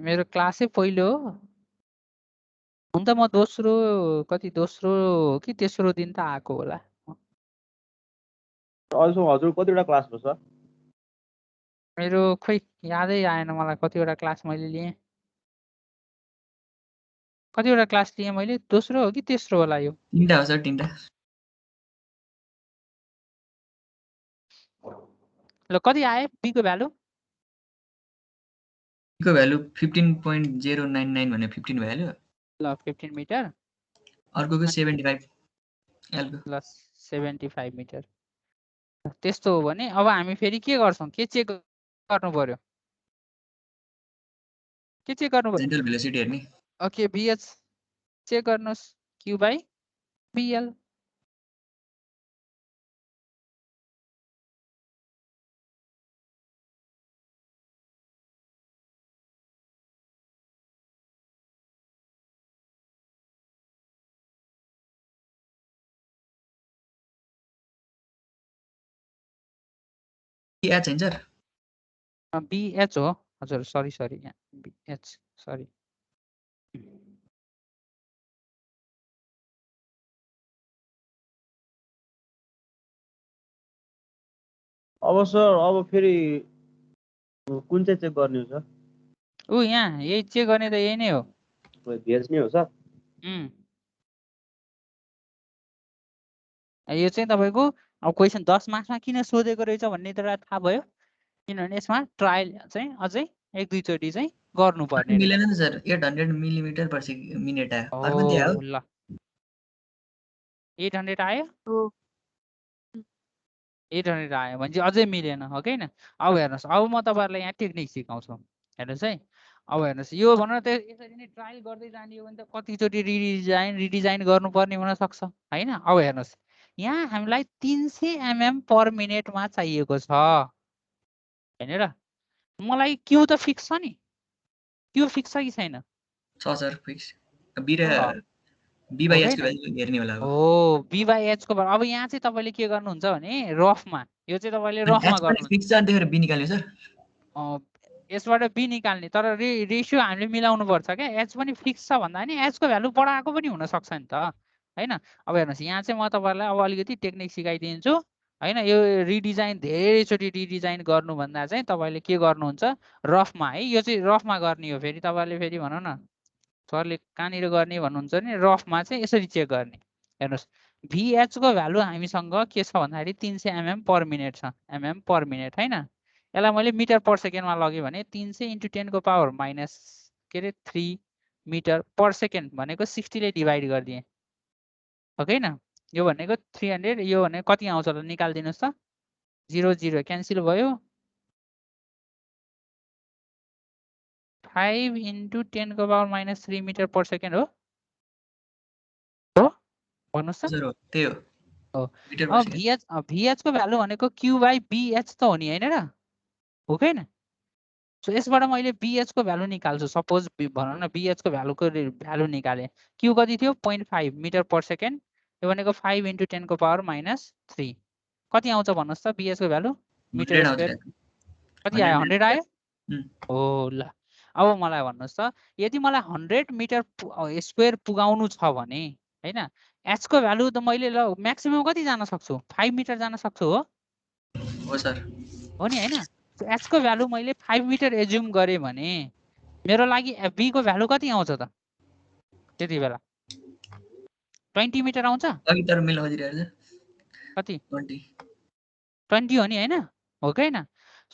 मेरो क्लासै पहिलो हो हुन त म दोस्रो कि तेस्रो दिन त आएको होला अहिलेसम्म हजुर कतिवटा क्लास भयो सर मेरो खोइ यादै आएन मलाई कतिवटा क्लास मैले लिएँ कतिवटा क्लास लिएँ मैले दोस्रो हो कि तेस्रो होला यो 3टा हो सर 3टा ल कति आयो B को भ्यालु को भ्यालु 15.099 भने 15 भइहाल्यो ल 15 मिटर अर्कोको 75 L को ल 75 मिटर त्यस्तो हो भने अब हामी फेरि के गर्छौं के चेक गर्नु पर्यो के चेक गर्नु पर्यो जेनरल भेलोसिटी हेर्ने ओके VH चेक गर्नुस् Q/BL एच हैन सर BH हो हजुर सरी यहाँ BH सरी अब सर अब फेरि कुन चाहिँ चेक गर्ने हो सर ऊ यहाँ यही चेक गर्ने त यही नै हो भेज नै हो सर यो चाहिँ तपाईको अब क्वेशन 10 मार्क्समा किन सोधेको रहेछ भन्ने त थाहा भयो किनभने यसमा ट्रायल चाहिँ अझै एक दुई चोटि चाहिँ गर्नुपर्ने मिलेन नि सर 800 मिलिमिटर पर मिनेट आयो अर्को दिया हो ल 800 आयो 800 आयो भने चाहिँ अझै मिलेन हो कि हैन अब हेर्नुस् अब म तपाईहरुलाई यहाँ टेक्निक सिकाउँछु हेर्नुस् है अब हेर्नुस् यो भन्न त यसरी नै ट्रायल गर्दै जाने हो भने त कति चोटि रिडिजाइन गर्नुपर्ने हुन सक्छ हैन अब हेर्नुस् यहाँ हामीलाई 300 mm पर मिनेटमा चाहिएको छ हैन र मलाई Q त फिक्स छ नि Q फिक्स छ कि छैन छ सर फिक्स B/H को भ्यालु हेर्ने होला अब हो B/H को अब यहाँ चाहिँ तपाईले के गर्नुहुन्छ भने रफमा यो चाहिँ तपाईले रफमा गर्नु फिक्स छ अनि B निकाल्यो सर यसबाट B निकाल्ने तर रेशियो हामीले मिलाउनु पर्छ क्या H पनि फिक्स छ भन्दा नि H को भ्यालु बढाएको पनि हुन सक्छ नि त हैन अब हेर्नुस् यहाँ चाहिँ म तपाईहरुलाई अब अलिकति टेक्निक सिकाइदिन्छु हैन यो रिडिजाइन धेरैचोटि रिडिजाइन गर्नु भन्दा चाहिँ तपाईले के गर्नुहुन्छ रफमा है यो चाहिँ रफमा गर्ने हो फेरि तपाईले फेरि भनौं न सरले कहाँनिर गर्ने भन्नुहुन्छ नि रफमा चाहिँ यसरी चेक गर्ने हेर्नुस् VH को भ्यालु हामीसँग के छ भन्दाखेरि 300 mm पर मिनेट छ mm पर मिनेट हैन यसलाई मैले मिटर पर सेकेन्डमा लग्यो भने 300 × 10 को पावर माइनस के रे 3 मिटर पर सेकेन्ड भनेको 60 ले डिभाइड गर्दिए हो कि हैन यो भनेको 300 यो भने कति आउँछ ल निकाल्दिनुस् त 0 0 क्यान्सल भयो 5 × 10 को power minus 3 metre per second हो भन्नुस् त सर हो त्यही हो मिटर पर अब सेकेन्ड VH को भ्यालु भनेको Q/BH त हो नि हैन र हो कि हैन सो यसबाट मैले BH को भ्यालु निकाल्छु सपोज भनौं न BH को भ्यालु निकाले Q कति थियो 0.5 मिटर पर सेकेन्ड यो भनेको 5 × 10 को पावर माइनस 3 कति आउँछ भन्नुस् त BH को भ्यालु मिटर स्क्वायर कति आयो 100 आयो हो ल अब मलाई भन्नुस् त यदि मलाई 100 मिटर स्क्वायर पुगाउनु छ भने हैन H को भ्यालु त मैले ल म्याक्सिमम कति जान सक्छु 5 मिटर जान सक्छु हो सर हो नि हैन H को भ्यालु मैले 5 मिटर एज्युम गरे भने मेरो लागि B को भ्यालु कति आउँछ त त्यति बेला 20 मिटर आउँछ अघि तर मिलाउँदै रहेछ कति 20 20 हो नि होइन हो कि होइन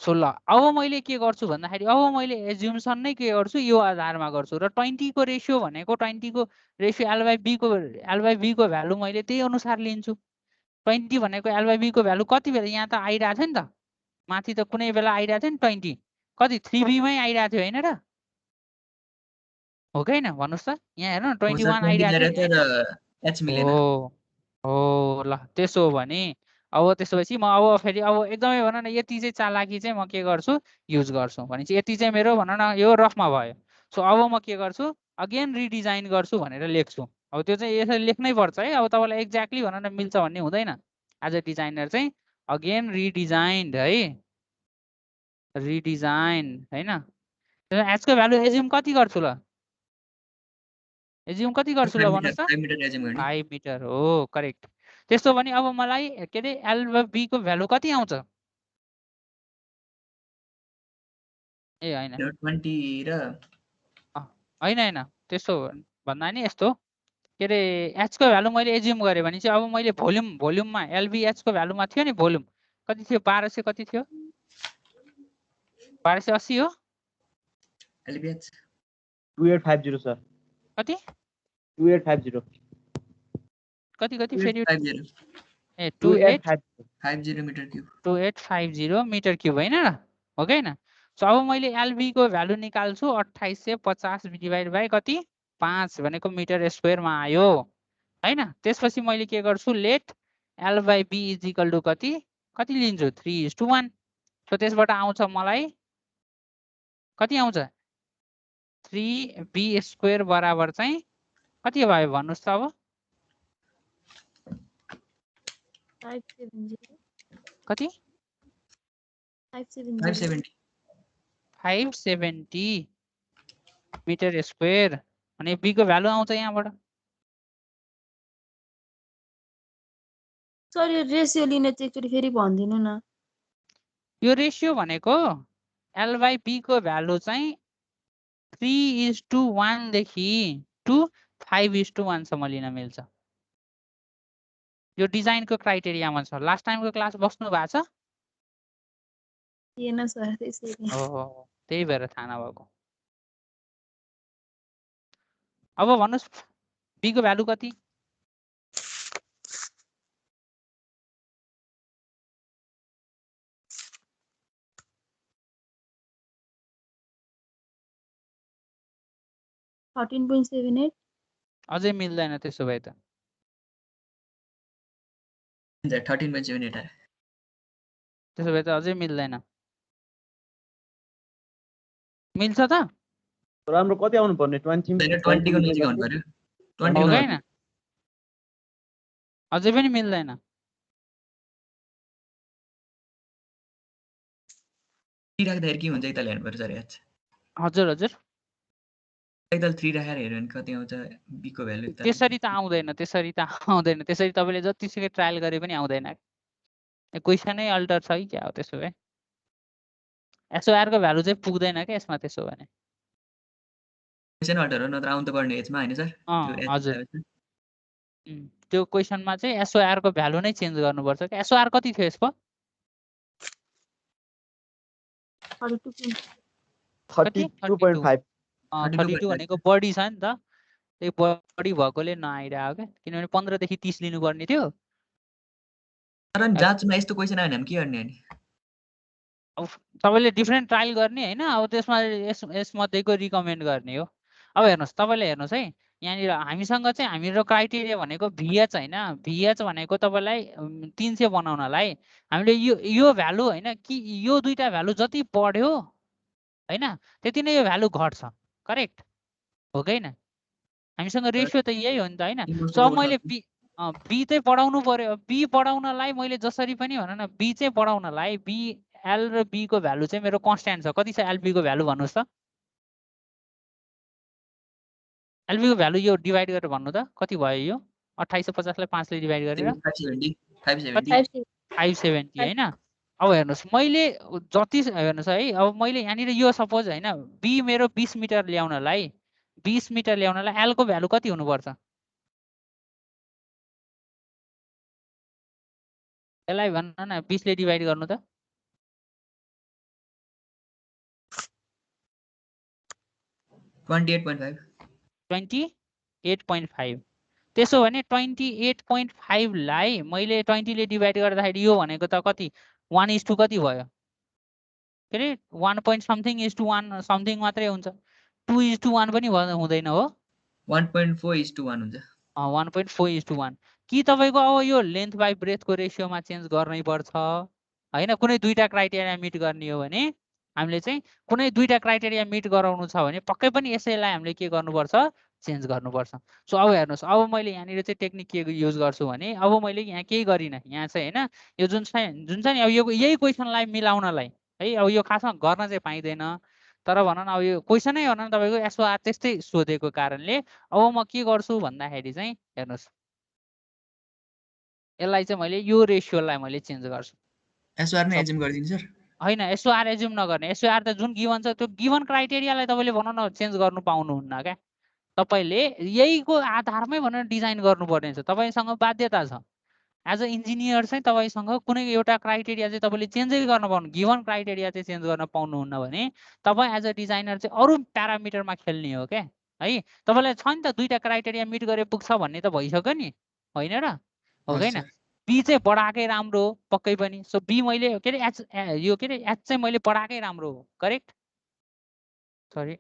16 अब मैले के गर्छु भन्दाखेरि अब मैले एज्युम्सन नै के गर्छु यो आधारमा गर्छु र 20 को रेसियो भनेको 20 को रेसियो L/B को भ्यालु मैले त्यही अनुसार लिन्छु 20 भनेको L/B को भ्यालु कति बेला यहाँ त आइरहेको थियो नि त माथि त कुनै बेला आइरहेको थियो नि 20 कति 3B मै आइरहेको थियो होइन र हो कि होइन भन्नुहोस् त यहाँ हेर्नु न 21 आइरहेको थियो एच मिलेन हो ल त्यसो हो भने अब त्यसोपछि म अब फेरि अब एकदमै भनौँ न यति चाहिँ चालाकी चाहिँ म के गर्छु युज गर्छु भनेपछि यति चाहिँ मेरो भनौँ न यो रफमा भयो सो अब म के गर्छु अगेन रिडिजाइन गर्छु भनेर लेख्छु अब त्यो चाहिँ यसरी लेख्नै पर्छ है अब तपाईँलाई एक्ज्याक्टली भनौँ न मिल्छ भन्ने हुँदैन एज अ डिजाइनर चाहिँ अगेन रिडिजाइन्ड है रिडिजाइन होइन एचको भ्यालु एज्युम कति गर्छु ल एज्युम कति गर्छु ल भन्नुहोस् त 5 मिटर एज्युम गर्ने 5 मिटर हो करेक्ट त्यस्तो भने अब मलाई के अरे L/B को भ्यालु कति आउँछ ए होइन 20 र होइन होइन त्यस्तो भन्दा नि यस्तो के अरे एचको भ्यालु मैले एज्युम गरेँ भने चाहिँ अब मैले भोल्युममा LBH को भ्यालुमा थियो नि भोल्युम कति थियो 1200 कति थियो 1280 हो एलबीएच 2850 सर कति 2850 कति फेरि 50 ए 2850 50 मिटर क्युब 2850 मिटर क्युब होइन र हो कि होइन सो अब मैले LB को भ्यालु निकाल्छु 2850 डिभाइड बाई कति 5 भनेको मिटर स्क्वायरमा आयो होइन त्यसपछि मैले के गर्छु late L/B is equal to कति लिन्छु 3:1 सो त्यसबाट आउँछ मलाई कति आउँछ 3B स्क्वायर बराबर चाहिँ कति भयो भन्नुहोस् त अब 570 कति 570 570 मिटर स्क्वायर अनि B को भ्यालु आउँछ यहाँबाट सर यो रेसियो लिने चाहिँ एकचोटि फेरि भनिदिनु न यो रेसियो भनेको L/B को भ्यालु चाहिँ 3:1 देखि टु 5:1 सम्म लिन मिल्छ यो डिजाइनको क्राइटेरियामा छ लास्ट टाइमको क्लास बस्नु भएको छ थिएन सर त्यसैले ओहो त्यही भएर थाहा नभएको अब भन्नुहोस् B को भ्यालु कति । 13.78 अझै मिल्दैन त्यसो भए त 13.78 आयो त्यसो भए त अझै मिल्दैन मिल्छ त राम्रो कति आउनु पर्ने 20 होइन 20 को नजिक आउनु पर्यो 20 हो को होइन अझै पनि मिल्दैन राख्दाखेरि के हुन्छ एकताल हेर्नु पर्यो सर याद हजुर हजुर एकताल 3 राखेर हेर्यो भने कति आउँछ B को भ्यालु त्यसरी त आउँदैन त्यसरी तपाईँले जतिसुकै ट्रायल गरे पनि आउँदैन क्वेसनै अल्टर छ कि क्या हो त्यसो भए SOR को भ्यालु चाहिँ पुग्दैन क्या यसमा त्यसो भने क्वेसन अल्टर हो नत्र आउनु त पर्ने एजमा हैन सर हजुर त्यो क्वेसनमा चाहिँ SOR को भ्यालु नै चेन्ज गर्नुपर्छ क्या SOR कति थियो यसको 32.5 32 भनेको बढी छ नि त त्यही बढी भएकोले नआइरहेको क्या किनभने 15 देखि 30 लिनुपर्ने थियो तर जाँचमा यस्तो क्वेसन आएन भने के गर्ने अनि अब तपाईँले डिफ्रेन्ट ट्रायल गर्ने होइन अब त्यसमा यसमध्येको रिकमेन्ड गर्ने हो अब हेर्नुहोस् तपाईँले हेर्नुहोस् है यहाँनिर हामीसँग चाहिँ हाम्रो क्राइटेरिया भनेको VH होइन VH भनेको तपाईँलाई 300 बनाउनलाई हामीले यो भ्यालु होइन कि यो दुईटा भ्यालु जति बढ्यो होइन त्यति नै यो भ्यालु घट्छ करेक्ट हो कि होइन हामीसँग रेसियो त यही हो नि त होइन सो अब मैले B चाहिँ बढाउनु पर्यो B बढाउनलाई मैले जसरी पनि भनौँ न B चाहिँ बढाउनलाई L र B को भ्यालु चाहिँ मेरो कन्स्ट्यान्ट छ कति छ LB को भ्यालु भन्नुहोस् त LB को भ्यालु यो डिभाइड गरेर भन्नु त कति भयो यो 2850 लाई 5 ले डिभाइड गरेर 570 570 होइन अब हेर्नुहोस् मैले जति हेर्नुहोस् है अब मैले यहाँनिर यो सपोज होइन B मेरो 20 मिटर ल्याउनलाई L को भ्यालु कति हुनुपर्छ यसलाई भन्न न 20 ले डिभाइड गर्नु त 28.5 28.5 त्यसो भने 28.5 लाई मैले 20 ले डिभाइड गर्दाखेरि यो भनेको त कति 1:2 कति भयो के अरे 1 point something is to 1 something मात्रै हुन्छ 2:1 पनि हुँदैन हो 1.4:1 हुन्छ 1.4:1 कि तपाईँको अब यो लेन्थ बाई ब्रेथको रेसियोमा चेन्ज गर्नै पर्छ होइन कुनै दुईटा क्राइटेरिया मिट गर्ने हो भने हामीले चाहिँ कुनै दुईटा क्राइटेरिया मिट गराउनु छ भने पक्कै पनि यसैलाई हामीले के गर्नुपर्छ चेन्ज गर्नुपर्छ सो अब हेर्नुहोस् अब मैले यहाँनिर चाहिँ टेक्निक के युज गर्छु भने अब मैले यहाँ केही गरिनँ यहाँ चाहिँ होइन यो जुन छ नि अब यो यही क्वेसनलाई मिलाउनलाई है अब यो खासमा गर्न चाहिँ पाइँदैन तर भनौँ न अब यो क्वेसनै भनौँ न तपाईँको एसओआर त्यस्तै सोधेको कारणले अब म के गर्छु भन्दाखेरि चाहिँ हेर्नुहोस् यसलाई चाहिँ मैले यो रेसियोलाई मैले चेन्ज गर्छु एसओआर नै एज्युम गरिदिनु सर होइन एसओआर एज्युम नगर्ने एसओआर त जुन गिभन छ त्यो गिभन क्राइटेरियालाई तपाईँले भनौँ न चेन्ज गर्नु पाउनुहुन्न क्या तपाईँले यहीको आधारमै भनेर डिजाइन गर्नुपर्ने छ तपाईँसँग बाध्यता छ एज अ इन्जिनियर चाहिँ तपाईँसँग कुनै एउटा क्राइटेरिया चाहिँ तपाईँले चेन्जै गर्न पाउनु गिभन क्राइटेरिया चाहिँ चेन्ज गर्न पाउनुहुन्न भने तपाईँ एज अ डिजाइनर चाहिँ अरू प्यारामिटरमा खेल्ने हो क्या है तपाईँलाई छ नि त दुईटा क्राइटेरिया मिट गरे पुग्छ भन्ने त भइसक्यो नि होइन र हो होइन बी चाहिँ बढाएकै राम्रो हो पक्कै पनि सो बी मैले के अरे एच यो के अरे एच चाहिँ मैले बढाएकै राम्रो हो करेक्ट सरी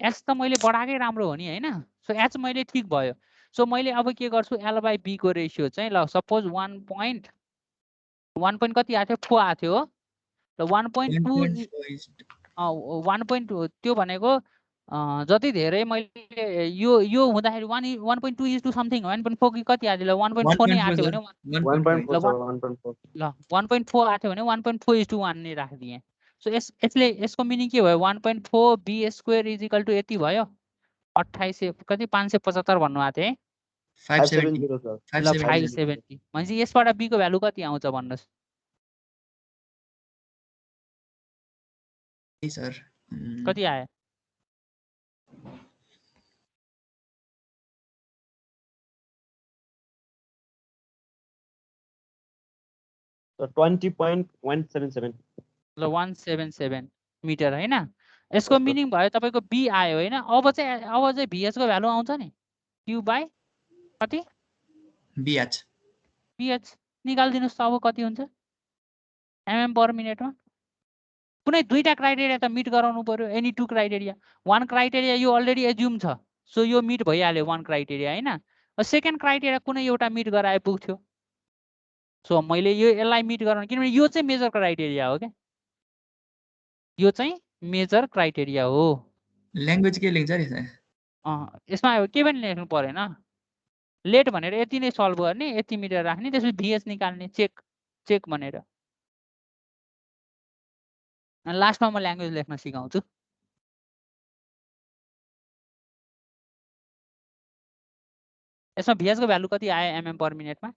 एच त मैले बढाएकै राम्रो हो नि होइन सो एच मैले ठिक भयो सो मैले अब के गर्छु एल बाई बी को रेसियो चाहिँ ल सपोज 1 point कति आएको थियो 4 आएको थियो हो र 1.2 1.2 त्यो भनेको जति धेरै मैले यो हुँदाखेरि 1.2 समथिङ 1.4 कि कति आएको थियो 1.4 नै आएको थियो भने 1.4 ल 1.4 आएको थियो भने 1.4:1 नै राखिदिएँ सो यसले यसको मिनिङ के भयो 1.4 B square is equal to यति भयो 28 कति 575 भन्नुभएको थियो है 570 ल 570 भनेपछि यसबाट बी को भ्यालु कति आउँछ भन्नुहोस् सर कति आयो So 20.177 ल 177 मिटर होइन यसको मिनिङ भयो तपाईँको बी आयो होइन अब चाहिँ भीएच को भ्यालु आउँछ नि क्यु बाई कति बीएच निकालिदिनुहोस् त अब कति हुन्छ एमएम पर मिनटमा कुनै दुईटा क्राइटेरिया त मिट गराउनु पर्यो any two criteria one criteria यो अलरेडी एज्युम छ सो यो मिट भइहाल्यो वान क्राइटेरिया होइन सेकेन्ड क्राइटेरिया कुनै एउटा मिट गराए पुग्थ्यो सो मैले यो यसलाई मिट गराउनु किनभने यो चाहिँ मेजर क्राइटेरिया हो क्या यो चाहिँ मेजर क्राइटेरिया हो ल्याङ्ग्वेज के लेख्छ नि यसमा के पनि लेख्नु परेन लेट भनेर यति नै सल्भ गर्ने यति मिटर राख्ने त्यसपछि भिएच निकाल्ने चेक भनेर लास्टमा म ल्याङ्ग्वेज लेख्न सिकाउँछु यसमा भिएच को भ्यालु कति आयो एमएम पर मिनटमा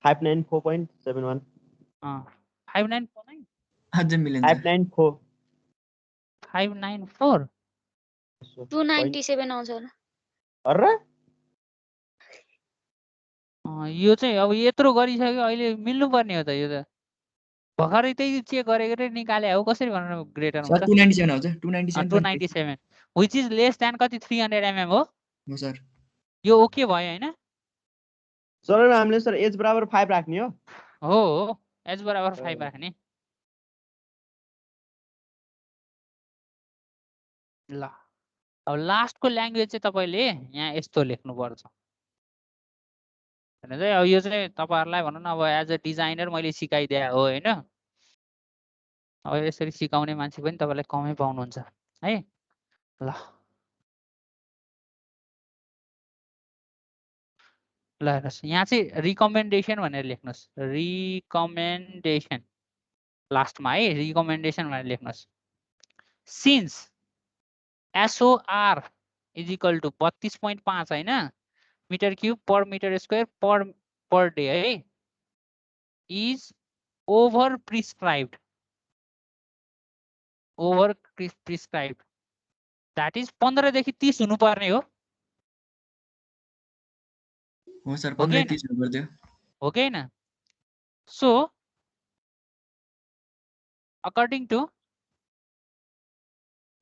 594.71 594 अझै मिलेन 594 594 297 आउँछ होला अरे यो चाहिँ अब यत्रो गरिसक्यो अहिले मिल्नुपर्ने हो त यो त भर्खरै त्यही चेक गरेर निकाले हो कसरी भनेर ग्रेटर हुन्छ 297 आउँछ 297 व्हिच इज लेस देन कति 300 mm हो सर यो ओके भयो हैन सर हामीले सर एज बराबर 5 राख्ने हो एज बराबर 5 राख्ने ल अब लास्टको ल्याङ्ग्वेज चाहिँ तपाईले यहाँ यस्तो लेख्नु पर्छ हैन चाहिँ अब यो चाहिँ तपाईहरुलाई भनौं न अब एज अ डिजाइनर मैले सिकाइदिए हो हैन अब यसरी सिकाउने मान्छे पनि तपाईलाई कमै पाउनुहुन्छ है ल ल हेर्नुस् यहाँ चाहिँ रिकमेन्डेसन भनेर लेख्नुस् रिकमेन्डेसन लास्टमा है रिकमेन्डेसन भनेर लेख्नुस् since SOR is equal to 32.5 हैन metre cube per metre square per day है is over prescribed that is 15 देखि 30 हुनुपर्ने हो हो सर हो कि 15 होइन 30 हुनु पर्थ्यो हो कि होइन so according to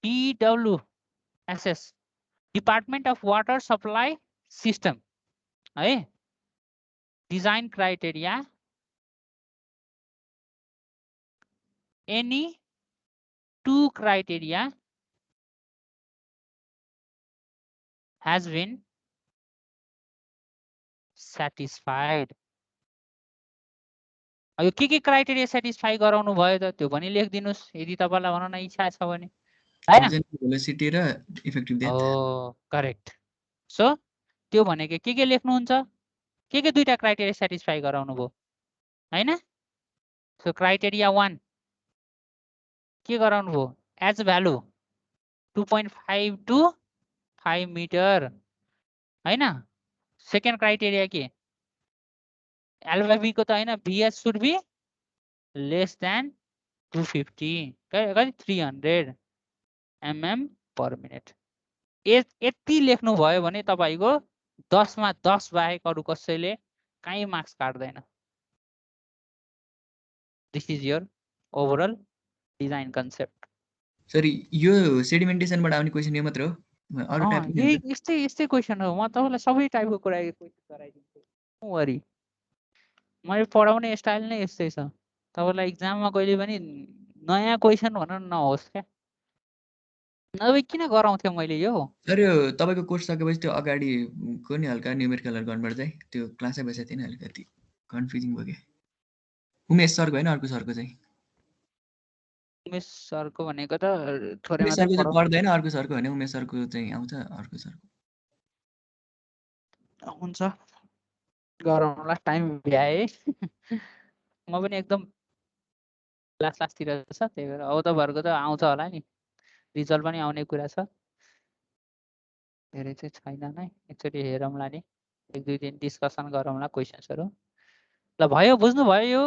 DWSS department of water supply system है design criteria any two criteria has been satisfied. यो के क्राइटेरिया सेटिस्फाई गराउनु भयो त त्यो पनि लेखिदिनुस् यदि तपाईलाई भन्न इच्छा छ भने हैन अर्जेन्ट भेलोसिटी र इफेक्टिभ डेथ हो करेक्ट सो त्यो भनेको के लेख्नुहुन्छ के दुईटा क्राइटेरिया सेटिस्फाई गराउनु भयो हैन सो क्राइटेरिया 1 के गराउनु भयो एच भ्यालु 2.5 टु 5 मिटर हैन सेकेन्ड क्राइटेरिया के एल्फा बी को त हैन VS should be less than 250 कति 300 mm/minute यति लेख्नु भयो भने तपाईको 10 मा 10 बाहेक अरु कसैले काई मार्क्स काट्दैन this is your overall design concept sir यो सेडिमेन्टेसनबाट आउने क्वेशन यो मात्र हो अरु टाइप पनि यही हुन्छ यस्तै क्वेशन हो म तपाईलाई सबै टाइपको कुरा क्वेशन गराइदिन्छु डोन्ट वरी मैले पढाउने स्टाइल नै यस्तै छ तपाईलाई एक्जाममा कहिले पनि नयाँ क्वेशन भन्न नहोस् क्या नभए किन गराउँथे मैले यो सर यो तपाईको कोर्स सकेपछि त्यो अगाडिको नि हल्का न्युमेरिकलहरु गर्नुपर्छ है त्यो क्लासै बसेको थिएन अलिकति कन्फ्युजिङ भयो के उमेश सरको हैन अर्को सरको चाहिँ उमेश सरको भनेको त थोरै उमेश मात्रै सरको चाहिँ पढाउ पर्दैन अर्को सरको भने उमेश सरको चाहिँ आउँछ अर्को सरको हुन्छ गरौँला टाइम भ्याए म पनि एकदम लास्टतिर छ त्यही भएर अब तपाईँहरूको त आउँछ होला नि रिजल्ट पनि आउने कुरा छ धेरै चाहिँ छैन नै एकचोटि हेरौँला नि एक दुई दिन डिस्कसन गरौँला क्वेसन्सहरू ल भयो बुझ्नुभयो यो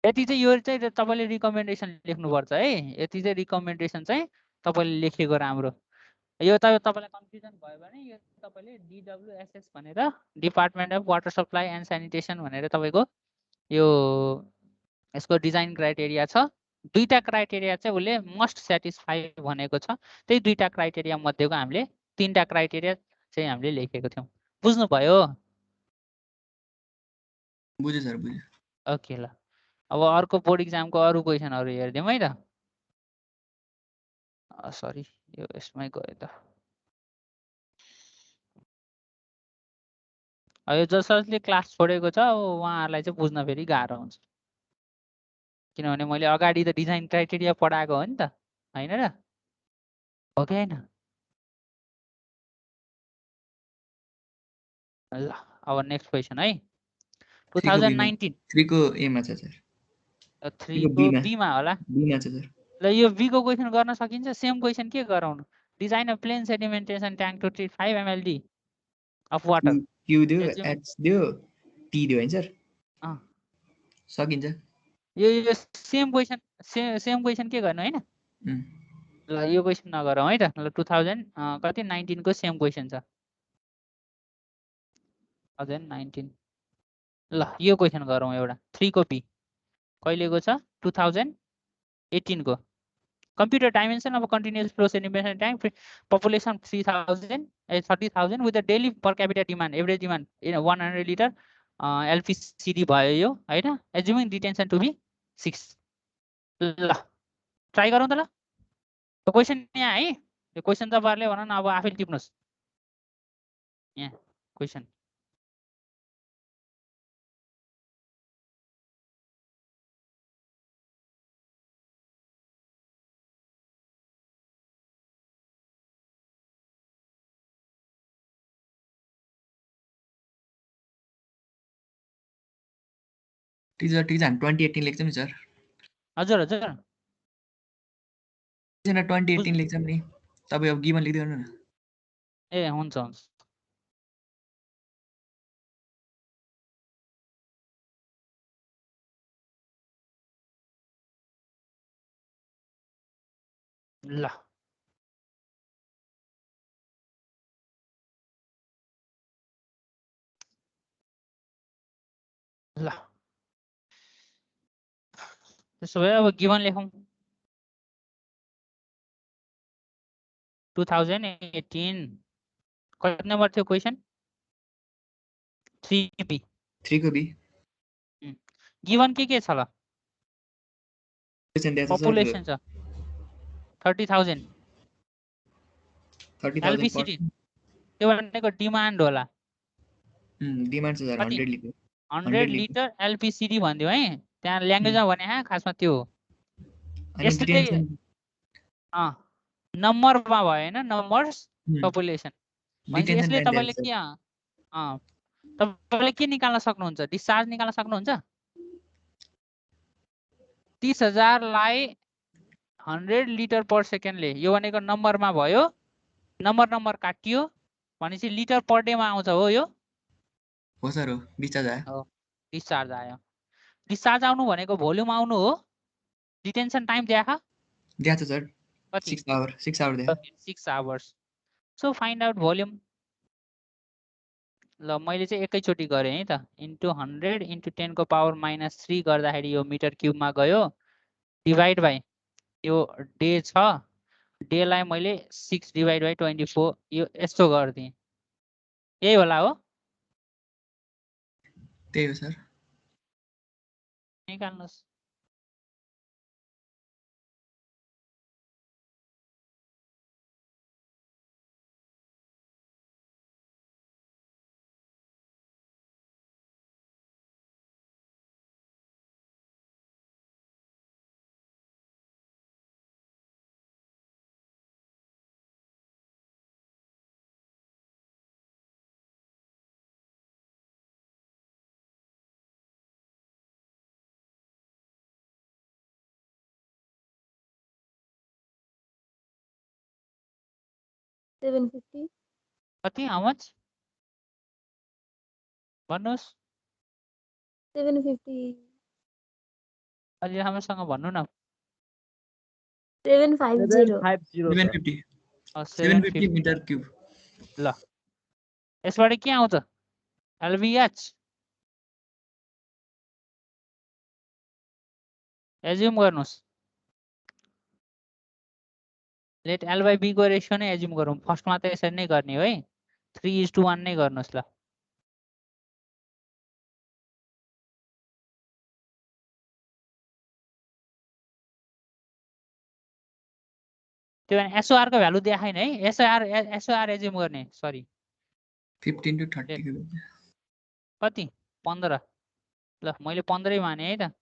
यति चाहिँ यो चाहिँ तपाईँले रिकमेन्डेसन लेख्नुपर्छ है यति चाहिँ रिकमेन्डेसन चाहिँ तपाईँले लेखेको राम्रो यो तपाईँलाई कन्फ्युजन भयो भने यो तपाईँले DWSS भनेर department of water supply and sanitation भनेर तपाईँको यो यसको डिजाइन क्राइटेरिया छ दुईटा क्राइटेरिया चाहिँ उसले मस्ट सेटिस्फाई भनेको छ त्यही दुईटा क्राइटेरिया मध्येको हामीले तीनटा क्राइटेरिया चाहिँ हामीले लेखेको थियौँ बुझ्नुभयो बुझ्यो सर बुझ्यो ओके ल अब अर्को बोर्ड इक्जामको अरू क्वेसनहरू हेरिदिउँ है त सरी यो यसमै गयो त यो जसले क्लास छोडेको छ उहाँहरूलाई चाहिँ बुझ्न फेरि गाह्रो हुन्छ किनभने मैले अगाडि त डिजाइन क्राइटेरिया पढाएको हो नि त होइन र हो कि होइन ल अब नेक्स्ट क्वेसन है 2019 3 को ए मा छ सर 3 को बी मा होला बी मा छ सर ल यो बी को क्वेसन गर्न सकिन्छ सेम क्वेसन के गराउनु design a plain sedimentation tank to treat 5 mld of water Q दियो एच दियो टी दियो हैन सर सकिन्छ यो सेम क्वेसन के गर्नु हैन ल यो क्वेसन नगरौँ है त ल 2019 को सेम क्वेसन छ 2019 ल यो क्वेसन गरौँ एउटा 3 को बी कहिलेको छ 2018 को computer dimension of a continuous flow sedimentation tank population 30,000 with a daily per capita demand average demand in 100 liter LPCD भयो यो हैन assuming detention to be 6 ल ट्राई गरौँ त ल क्वेसन यहाँ है यो क्वेसन तपाईहरुले भन न अब आफैले टिप्नुस् यहाँ क्वेसन टिचर हामी 2018 लेख्छौँ नि सर हजुर हजुर 2018 लेख्छौँ नि तपाईँ अब गिभन लेख्दै गर्नु न ए हुन्छ हुन्छ ल ल त्यसो भए अब गिभन लेखौँ 2018 कति नम्बर थियो क्वेसन 3B 3 को बी गिभन के छ ल क्वेशन दिएको छ सर पपुलेसन छ 30,000 30,000 एलपीसीडी त्यो भनेको डिमान्ड होला डिमान्ड छ सर कति? 100 लिटर 100 लिटर एलपीसीडी भन्दियो है त्यहाँ ल्याङ्ग्वेजमा भने खासमा त्यो हो अनि यसले डिटेन्सन नम्बरमा भयो हैन नम्बर्स पपुलेसन भनेपछि डिटेन्सन यसले टाइम तपाईले तपाईले के निकाल्न सक्नुहुन्छ डिस्चार्ज निकाल्न सक्नुहुन्छ 30,000 लाई 100 लिटर पर सेकेन्डले यो भनेको नम्बरमा भयो नम्बर काटियो भनेपछि लिटर पर डे मा आउँछ हो यो हो सर हो डिस्चार्ज आयो डिस्चार्ज आयो डिस्चार्ज आउनु भनेको भोल्युम आउनु हो डिटेन्सन टाइम दिएको दिएको छ सर कति 6 आवर दिएको 6 hours so find out volume ल मैले चाहिँ एकैचोटि गरेँ है त इन्टु 100 इन्टु 10 को पावर -3 गर्दाखेरि यो मिटर क्युबमा गयो डिभाइड बाई यो डे छ डेलाई मैले 6 डिभाइड बाई 24 यो यस्तो गरिदिएँ यही होला हो त्यही हो सर निकाल्नुहोस् $750 कति हाउ मच भन्नुहोस् 750 अलि राम्रोसँग भन्नु न 750 750 750 मिटर क्यूब ल यसबाट के आउँछ एलबीएच एज्युम गर्नुहोस् लेट एल बाई बी को रेसियो नै एज्युम गरौँ फर्स्टमा त यसरी नै गर्ने हो है 3:1 नै गर्नुहोस् ल त्यो भने एसओआर को भ्यालु देखाइन है एसओआर एज्युम गर्ने सरी 15 to 30 क्यूब कति 15 ल मैले 15 माने है त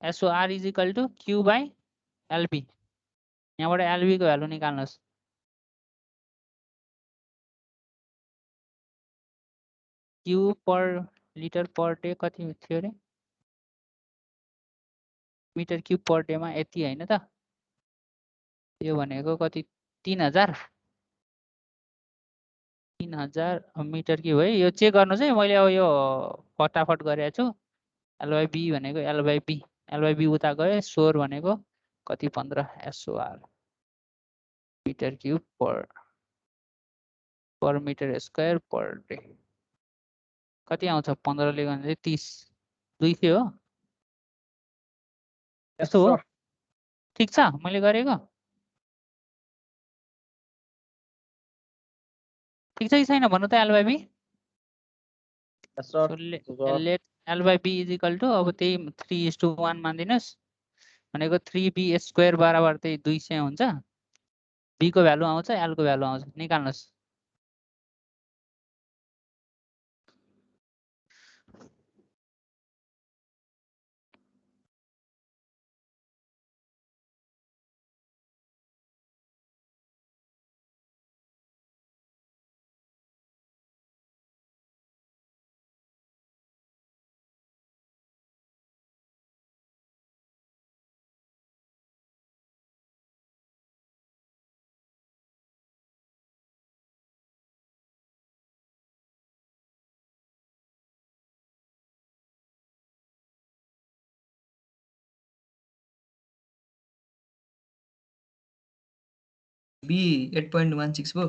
SOR is equal to Q by LB यहाँबाट एलबी को भ्यालु निकाल्नुहोस् Q per litre per day कति थियो अरे मिटर क्यूब पर डे मा यति हैन त यो भनेको कति 3000 मिटर क्यूब है यो चेक गर्नुहोस् है मैले अब यो फटाफट गरेको छु एल बाई बी भनेको एल बाई बी उता गयो सोर भनेको कति 15 SOR metre cube per metre square per day कति आउँछ 15 ले गर्दा 30 200 हो यस्तो हो ठीक छ मैले गरेको ठीक छ कि छैन भन्नु त L by B let L by B is equal to अब त्यही 3:1 मानिदिनुहोस् भनेको 3b स्क्वायर बराबर त्यही 200 हुन्छ बी को भ्यालु आउँछ एल को भ्यालु आउँछ निकाल्नुहोस् बी 8.16 भयो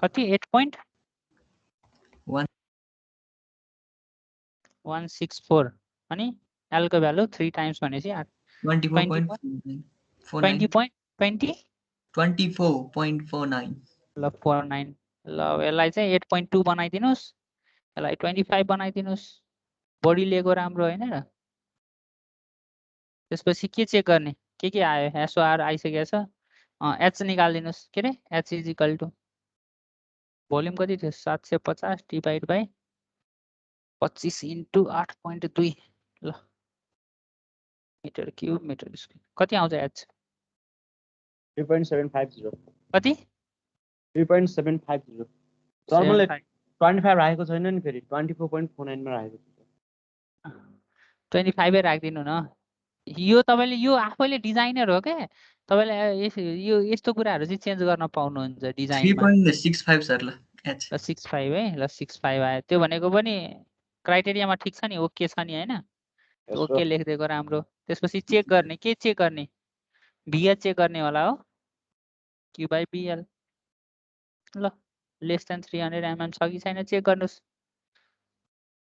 कति 1 8.164 अनि L को भ्यालु 3 टाइम्स भनेपछि 24.49 24.49 ल 49 ल यसलाई चाहिँ 8.2 बनाइदिनुस् यसलाई 25 बनाइदिनुस् बढी लिएको राम्रो हैन र त्यसपछि के चेक गर्ने के आयो एसओआर आइसकेको छ एच निकाल्दिनुस् के रे H is equal to volume कति थियो 750 डिभाइड बाइ 25 इन्टु 8.2 ल मिटर क्युब मिटर स्क्वायर कति आउँछ एच 3.750 कति 3.750 सर मैले 25 राखेको छैन नि फेरि 24.49 मा राखेको छु 25 राख्दिनु न यो तपाईले यो आफैले डिजाइनर हो के तपाईले यो यस्तो कुराहरु चाहिँ चेन्ज गर्न पाउनुहुन्छ डिजाइनमा 3.65 सर ल एच ल 65 है ल 65 आयो त्यो भनेको पनि क्राइटेरियामा ठिक छ नि ओके छ नि हैन ओके लेखिदिएको राम्रो त्यसपछि चेक गर्ने के चेक गर्ने भिएच चेक गर्ने होला हो क्यू बाइ बिएल ल लेस देन 300 mm छ कि छैन चेक गर्नुस्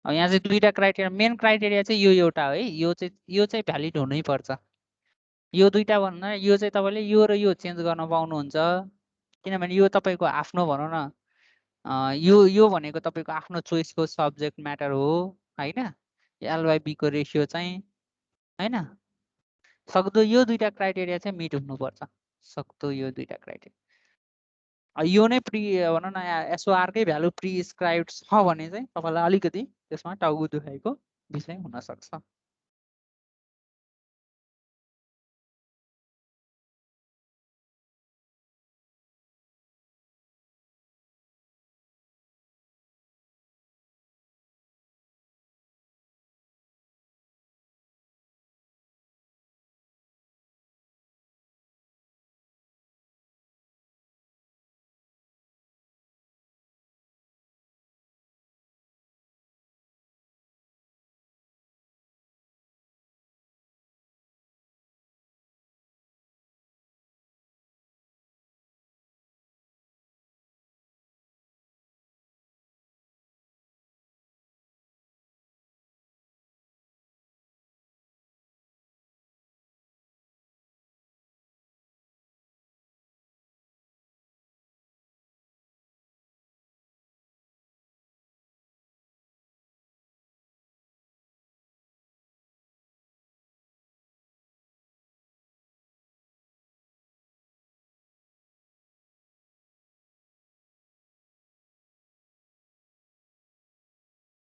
यहाँ चाहिँ दुईटा क्राइटेरिया मेन क्राइटेरिया चाहिँ यो एउटा हो है यो चाहिँ भ्यालिड हुनै पर्छ यो दुईटा भन्दा यो चाहिँ तपाईले यो र यो चेन्ज गर्न पाउनुहुन्छ किनभने यो तपाईको आफ्नो भनौं न यो भनेको तपाईको आफ्नो चोइसको सब्जेक्ट म्याटर हो हैन एल/बी को रेशियो चाहिँ हैन सक्दो यो दुईटा क्राइटेरिया चाहिँ मिट हुनुपर्छ सक्दो यो दुईटा क्राइटेरिया यो नै प्री भनौं न एसओआर कै भ्यालु प्रिस्क्राइब्ड छ भने चाहिँ तपाईलाई अलिकति त्यसमा टाउको दुखाइको विषय हुन सक्छ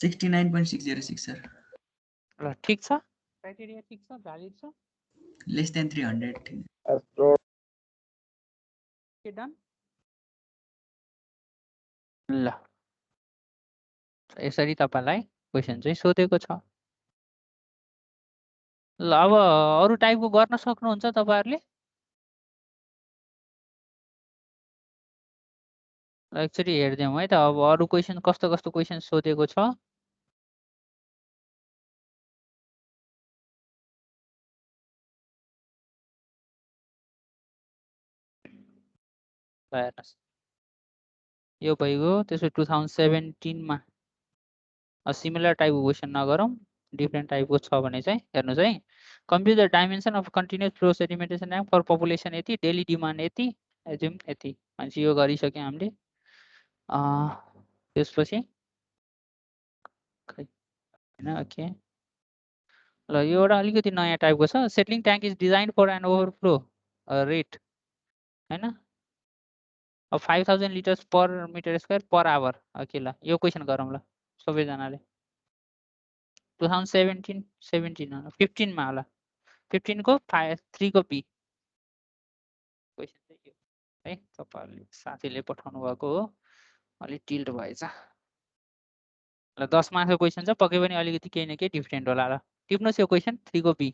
$69.606 सर ल ठीक छ क्राइटेरिया ठीक छ भ्यालिड छ लेस देन 300 के डन ल यसरी तपाईलाई क्वेशन चाहिँ सोधेको छ ल अब अरु टाइपको गर्न सक्नुहुन्छ तपाईहरुले एकचोटी हेर्दियौं है त अब अरु क्वेशन कस्तो कस्तो क्वेशन सोधेको छ हेर्नुस् यो भइगयो त्यसो 2017 मा सिमिलर टाइपको क्वेशन नगरौं डिफरेन्ट टाइपको छ भने चाहिँ हेर्नुस् है compute the dimension of continuous flow sedimentation dam for population यति डेली डिमान्ड यति एज्युम यति भनेपछि यो गरिसक्यौं हामीले त्यसपछि हैन ओके ल यो एउटा अलिकति नयाँ टाइपको छ settling tank is designed for an overflow rate हैन अब 5000 litres per metre square per hour okay ल यो क्वेशन गरौँ ल सबैजनाले 2017 15 मा होला 15 को 3 को बी क्वेशन चाहिँ यो है तपाईहरुले साथीले पठाउनु भएको हो अलि टिल्ट भएछ ल 10 मार्क्सको क्वेशन छ पक्कै पनि अलिकति केही न केही डिफरेन्ट होला ल टिप्नुस् यो क्वेशन 3 को बी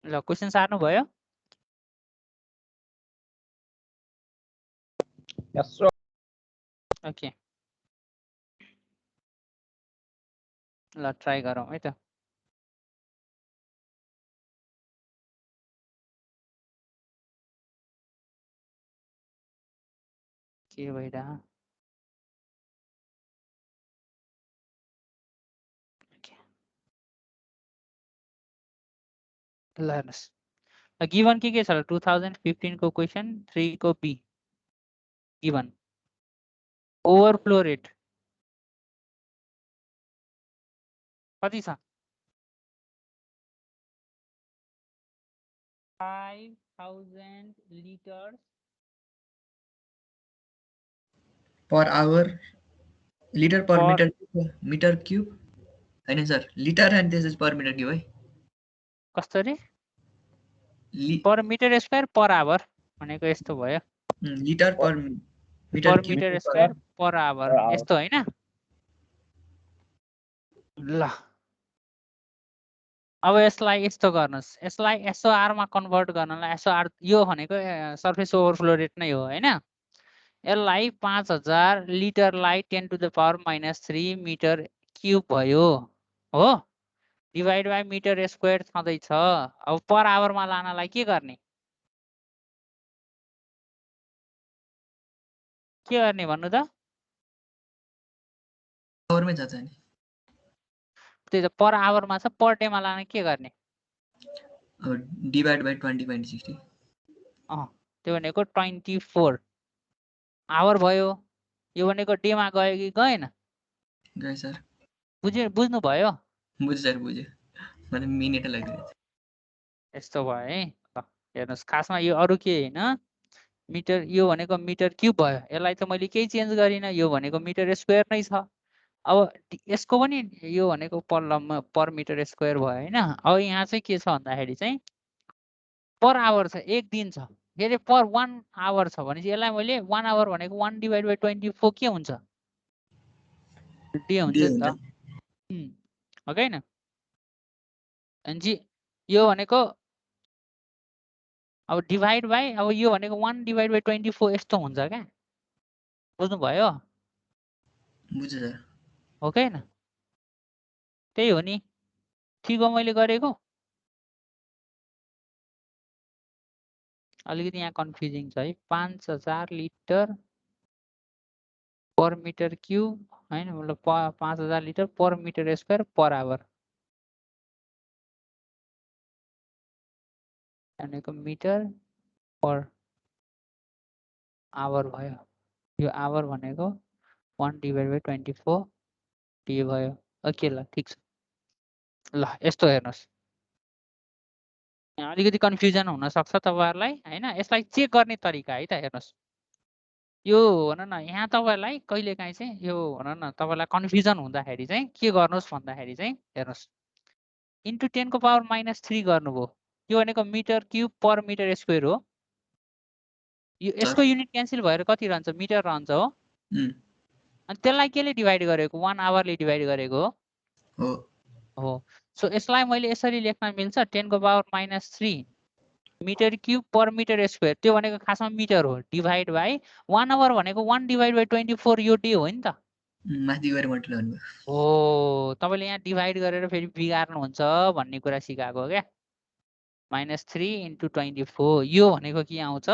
ल क्वेसन सार्नु भयो Yes, sir. ओके ल ट्राई गरौँ है त के भइरह ल हेर्नुहोस् गिभन के छ 2015 को क्वेसन 3 को बी गिभन ओभरफ्लो रेट कति छ 5000 litres per hour litre per Per- metre cube हैन sir litre and this is per metre cube है कसरी लि- per metre square per hour भनेको यस्तो भयो litre per metre per cube metre square per hour Per hour. यस्तो हैन ल अब यसलाई यस्तो गर्नुहोस् यसलाई एसओआर मा कन्भर्ट गर्नलाई एसओआर यो भनेको सर्फेस ओभरफ्लो रेट नै हो हैन यसलाई 5000 लिटरलाई 10 to the power -3 metre cube भयो हो डिभाइड बाइ मिटर स्क्वायर छँदैछ अब पर आवरमा लानलाई के गर्ने भन्नु त आवरमै छ नि त्यही त पर आवरमा छ पर डेमा लान के गर्ने अब डिभाइड बाइ 20.60 त्यो भनेको 24 आवर भयो यो भनेको डेमा गयो कि गएन गए सर बुझ्नु भयो बुझ्यो सर बुझ्यो मलाई मिनेट लाग्यो यस्तो भयो है ल हेर्नुहोस् खासमा यो अरू के हैन मिटर यो भनेको मिटर क्यूब भयो यसलाई त मैले केही चेन्ज गरिनँ यो भनेको मिटर स्क्वायर नै छ अब यसको पनि यो भनेको पर मिटर स्क्वायर भयो हैन अब यहाँ चाहिँ के छ भन्दाखेरि चाहिँ पर आवर छ एक दिन छ के अरे पर 1 आवर छ भने चाहिँ यसलाई मैले 1 आवर भनेको 1 डिभाइड बाइ 24 के हुन्छ डे हुन्छ नि त हो कि हैन अनि यो भनेको अब डिभाइड बाइ अब यो भनेको 1 डिभाइड बाइ 24 यस्तो हुन्छ क्या बुझ्नु भयो बुझ्यो सर हो कि हैन त्यही हो नि ठिक हो मैले गरेको अलिकति यहाँ कन्फ्युजिङ छ है 5000 लिटर पर मिटर क्यूब हैन मतलब 5000 litre per metre square per hour भनेको मिटर पर आवर भयो यो आवर भनेको 1 डिभाइड बाइ 24 टी भयो ओके ल ठिक छ ल यस्तो हेर्नुहोस् यहाँ अलिकति कन्फ्युजन हुन सक्छ तपाईहरुलाई हैन यसलाई चेक गर्ने तरिका है त हेर्नुहोस् यो भन न यहाँ तपाईहरुलाई कहिलेकाहीँ चाहिँ यो भन न तपाईलाई कन्फ्युजन हुँदाखेरि चाहिँ के गर्नुहोस् भन्दाखेरि चाहिँ हेर्नुहोस् इन्टु 10 को पावर -3 गर्नुभयो यो भनेको metre cube per metre square हो यो यसको युनिट क्यान्सल भएर कति रहन्छ मिटर रहन्छ हो अनि त्यसलाई केले डिभाइड गरेको 1 आवरले डिभाइड गरेको हो हो सो यसलाई मैले यसरी लेख्न मिल्छ 10 को power -3 metre cube per metre square त्यो भनेको खासमा मिटर हो डिभाइड बाइ 1 आवर भनेको 1 डिभाइड बाइ 24 यो डे हो नि त माथि गएर मल्टिप्लाई गर्नु हो तपाईले यहाँ डिभाइड गरेर फेरि बिगार्नु हुन्छ भन्ने कुरा सिकाएको हो क्या -3 इन्टु 24 यो भनेको के आउँछ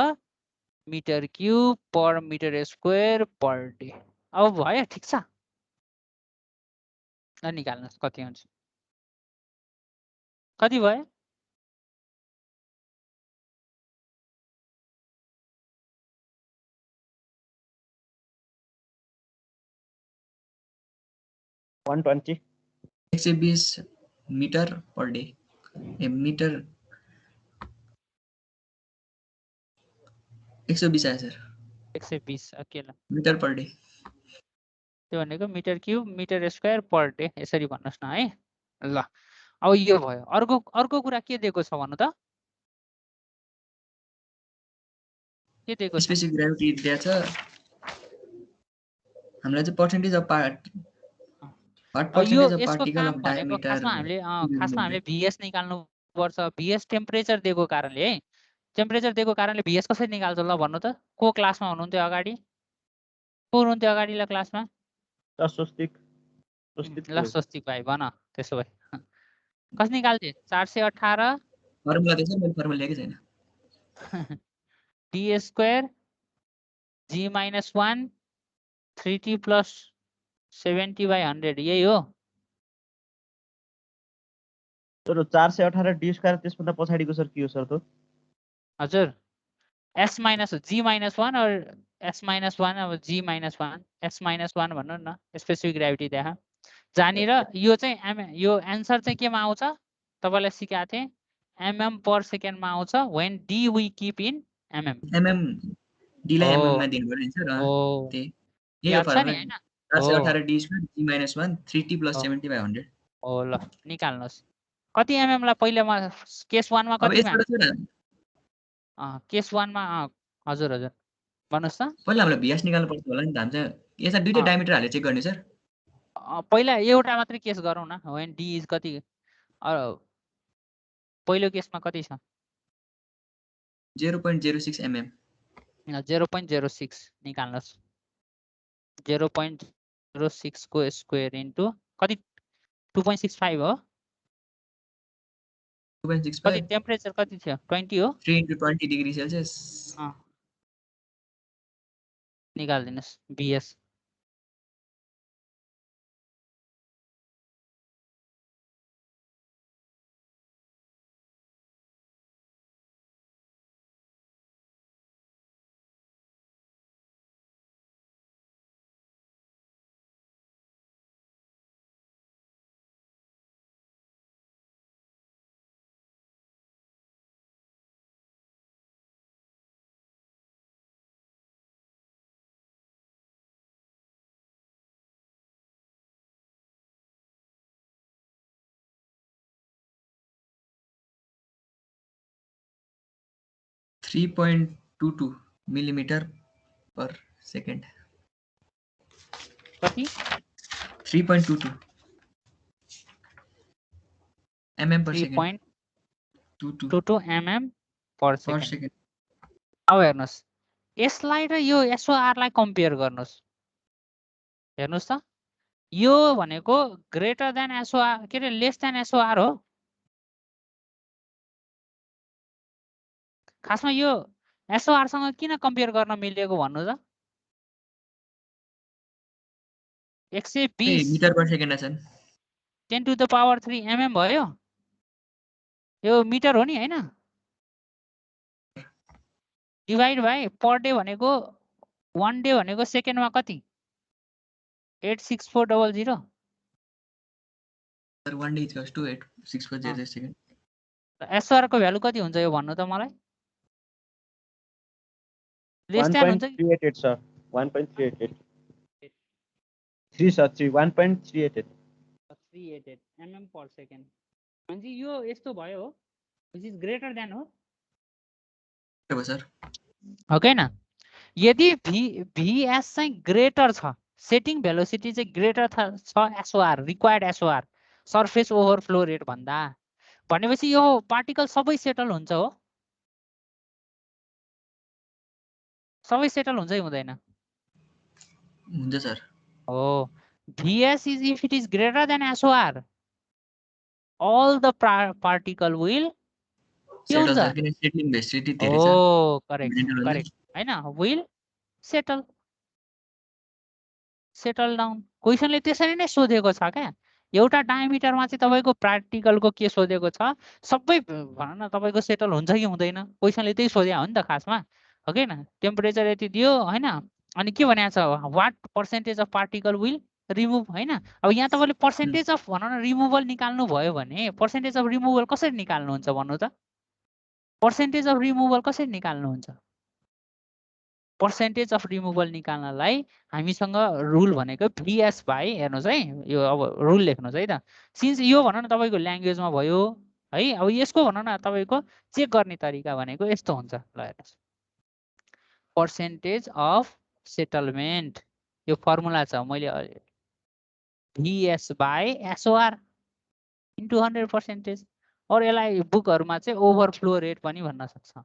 metre cube per metre square per day अब भयो ठिक छ निकाल्नुहोस् कति हुन्छ कति भयो 120 120 मिटर पर डे मिटर 120 आयो सर 120 ओके ल मिटर पर डे त्यो भनेको metre cube metre square per day यसरी भन्नुस् न है ल अब यो भयो अर्को कुरा के दिएको छ भन्नु त के दिएको छ स्पेसिफिक ग्राभिटी दिएको छ हामीलाई चाहिँ पर्सेन्टेज अफ पार्ट यो पर्सेन्टेज अफ यसको पार्टिकल काम अफ भनेको डायमिटर खासमा हामीले भिएस निकाल्नु वर्ष भिएस टेम्परेचर दिएको कारणले है टेम्परेचर दिएको कारणले भिएस कसरी निकाल्छ ल भन्नु त को क्लासमा हुनुहुन्थ्यो अगाडि को हुनुहुन्थ्यो अगाडि ल क्लासमा स्वस्तिक ल स्वस्तिक भाइ भन त्यसो भए कसरी निकाल्थे 418 फर्मुला दिएछ मैले फर्मुला ल्याएकै छैन डी स्क्वायर जी माइनस 1 3t प्लस 70/100 यही हो सर 418 डी स्क्वायर त्यसभन्दा पछाडिको सर के हो सर त हजुर s माइनस जी माइनस 1 और s माइनस 1 अब g माइनस 1 s माइनस 1 भन्नु न स्पेसिफिक ग्रेभिटी देखा जहाँनिर यो चाहिँ यो एन्सर चाहिँ केमा आउँछ तपाईलाई सिकाएको थिएँ mm पर सेकेन्डमा आउँछ when d we keep in mm D लाई ओ। mm मा दिनु पर्यो नि सर ओ त्यही यही हो याद छ नि फर्मुला हैन 418 डी स्क्वायर जी माइनस 1 3t प्लस 70/100 हो ल निकाल्नुहोस् कति mm लाई पहिलामा केस 1 मा अब कति यसबाट सर केस 1 मा हजुर हजुर भन्नुहोस् त पहिला हामीलाई भिएस निकाल्नु पर्छ होला नि त हामी चाहिँ यसमा दुईटै डायमिटर हालेर चेक गर्ने सर पहिला एउटा मात्रै केस गरौँ न व्हेन डी इज कति पहिलो केसमा कति छ 0.06 mm 0.06 निकाल्नुहोस् 0.06 को स्क्वायर इन्टु कति 2.65 हो 2.65 कति टेम्परेचर कति थियो 20 हो 3 into 20 डिग्री सेल्सियस निकाल्दिनुस् BS three 3.22 millimeter per second कति 3.22 mm per second 3.22 mm पर per सेकेन्ड second अब हेर्नुहोस् यसलाई र यो एसओआर लाई कम्पेयर गर्नुहोस् हेर्नुहोस् त यो भनेको ग्रेटर देन एसओआर के अरे लेस देन एसओआर हो खासमा यो एसओआर सँग किन कम्पेयर गर्न मिलेको भन्नु त 120 मिटर पर सेकेन्ड छन् 10 to the power 3 mm भयो यो मिटर हो नि हैन डिवाइड बाइ पर डे भनेको 1 डे भनेको सेकेन्डमा कति 86400 sir 1 day equals to 86400 second SR को भ्यालु कति हुन्छ यो भन्नु त मलाई लेस देन हुन्छ कि 1.388 sir 1.388 3 sir 1.388 388 mm per second भनेपछि यो यस्तो भयो व्हिच इज ग्रेटर देन हो हो सर हो कैन यदि भीएस चाहिँ ग्रेटर छ सेटिङ भेलोसिटी चाहिँ ग्रेटर छ SOR required SOR surface overflow rate भन्दा भनेपछि यो पार्टिकल सबै सेटल हुन्छ हो सबै सेटल हुन्छ कि हुँदैन हुन्छ सर हो VS is if it is greater than SOR all the particle will के सेटल हुन्छ सर किन सेटलिङ भेलोसिटी धेरै छ हो करेक्ट Settle हुन्छ। करेक्ट हैन will settle सेटल डाउन क्वेसनले त्यसरी नै सोधेको छ क्या एउटा डायमिटरमा चाहिँ तपाईको प्र्याक्टिकलको के सोधेको छ सबै भन न तपाईको सेटल हुन्छ कि हुँदैन क्वेसनले त्यही सोधे हो नि त खासमा हो कि न टेम्परेचर यति दियो हैन अनि के भनेको छ what percentage of particle will remove हैन अब यहाँ तपाईले पर्सेन्टेज अफ भन न रिमुभल निकाल्नु भयो भने पर्सेन्टेज अफ रिमुभल कसरी निकाल्नुहुन्छ भन्नु त पर्सेन्टेज अफ रिमुभल कसरी निकाल्नुहुन्छ पर्सेन्टेज अफ रिमुभल निकाल्नलाई हामीसँग रुल भनेको भीएस बाई हेर्नुहोस् है यो अब रुल लेख्नुहोस् है त सिन्स यो भन न तपाईँको ल्याङ्ग्वेजमा भयो है अब यसको भन न तपाईँको चेक गर्ने तरिका भनेको यस्तो हुन्छ ल हेर्नुहोस् पर्सेन्टेज अफ सेटलमेन्ट यो फर्मुला छ मैले VS by SOR into 100 percentage और यसलाई बुकहरुमा चाहिँ ओभरफ्लो रेट पनि भन्न सक्छ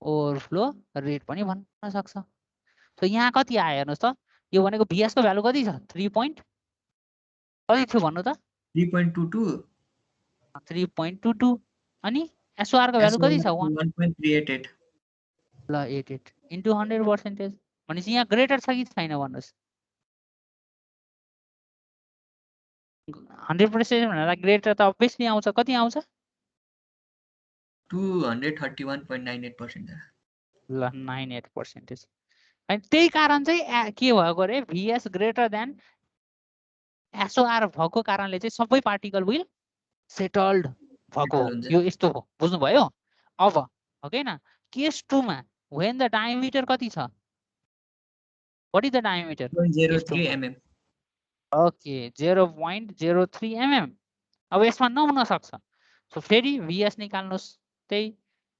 ओभरफ्लो रेट पनि भन्न सक्छ सो यहाँ कति आयो हेर्नुस् त यो भनेको VS को भ्यालु कति छ 3 point कति थियो भन्नु त 3.22 3.22 अनि SOR को भ्यालु कति छ 1.388 ल 88 इन्टु 100% भनेपछि यहाँ ग्रेटर छ कि छैन भन्नुस् 100% भनेर ग्रेटर त अभियसली आउँछ कति आउँछ 231.98% ल 98% अनि त्यही कारण चाहिँ के भएको अरे VS ग्रेटर देन SOR भएको कारणले चाहिँ सबै पार्टिकल विल सेटल्ड भएको हो। हुन्छ। यो यस्तो हो बुझ्नुभयो अब हो हैन केस 2 मा when the diameter कति छ what is the diameter 0.03 mm okay 0.03 mm अब यसमा नहुन सक्छ सो फेरि VS निकाल्नुस् त्यही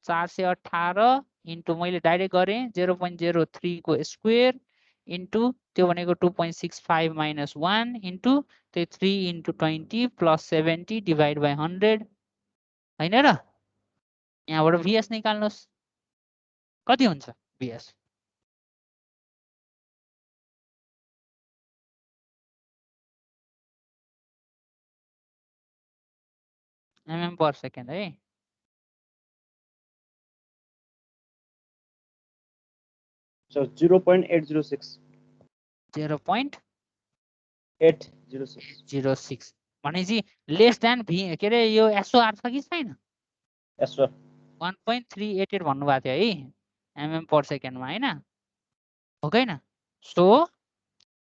418 इन्टु मैले डाइरेक्ट गरे 0.03 को स्क्वायर इन्टु त्यो भनेको 2.65 minus 1 इन्टु त्यो 3 इन्टु 20 प्लस 70 डिभाइड बाइ 100 हैन र यहाँबाट VS निकाल्नुस् कति हुन्छ VS mm per second है So 0.806. 0.806 806. भनेपछि लेस देन V के रे यो SOR छ कि छैन Yes, sir. 1.388 भन्नुभएको थियो है mm per second मा हैन हो can so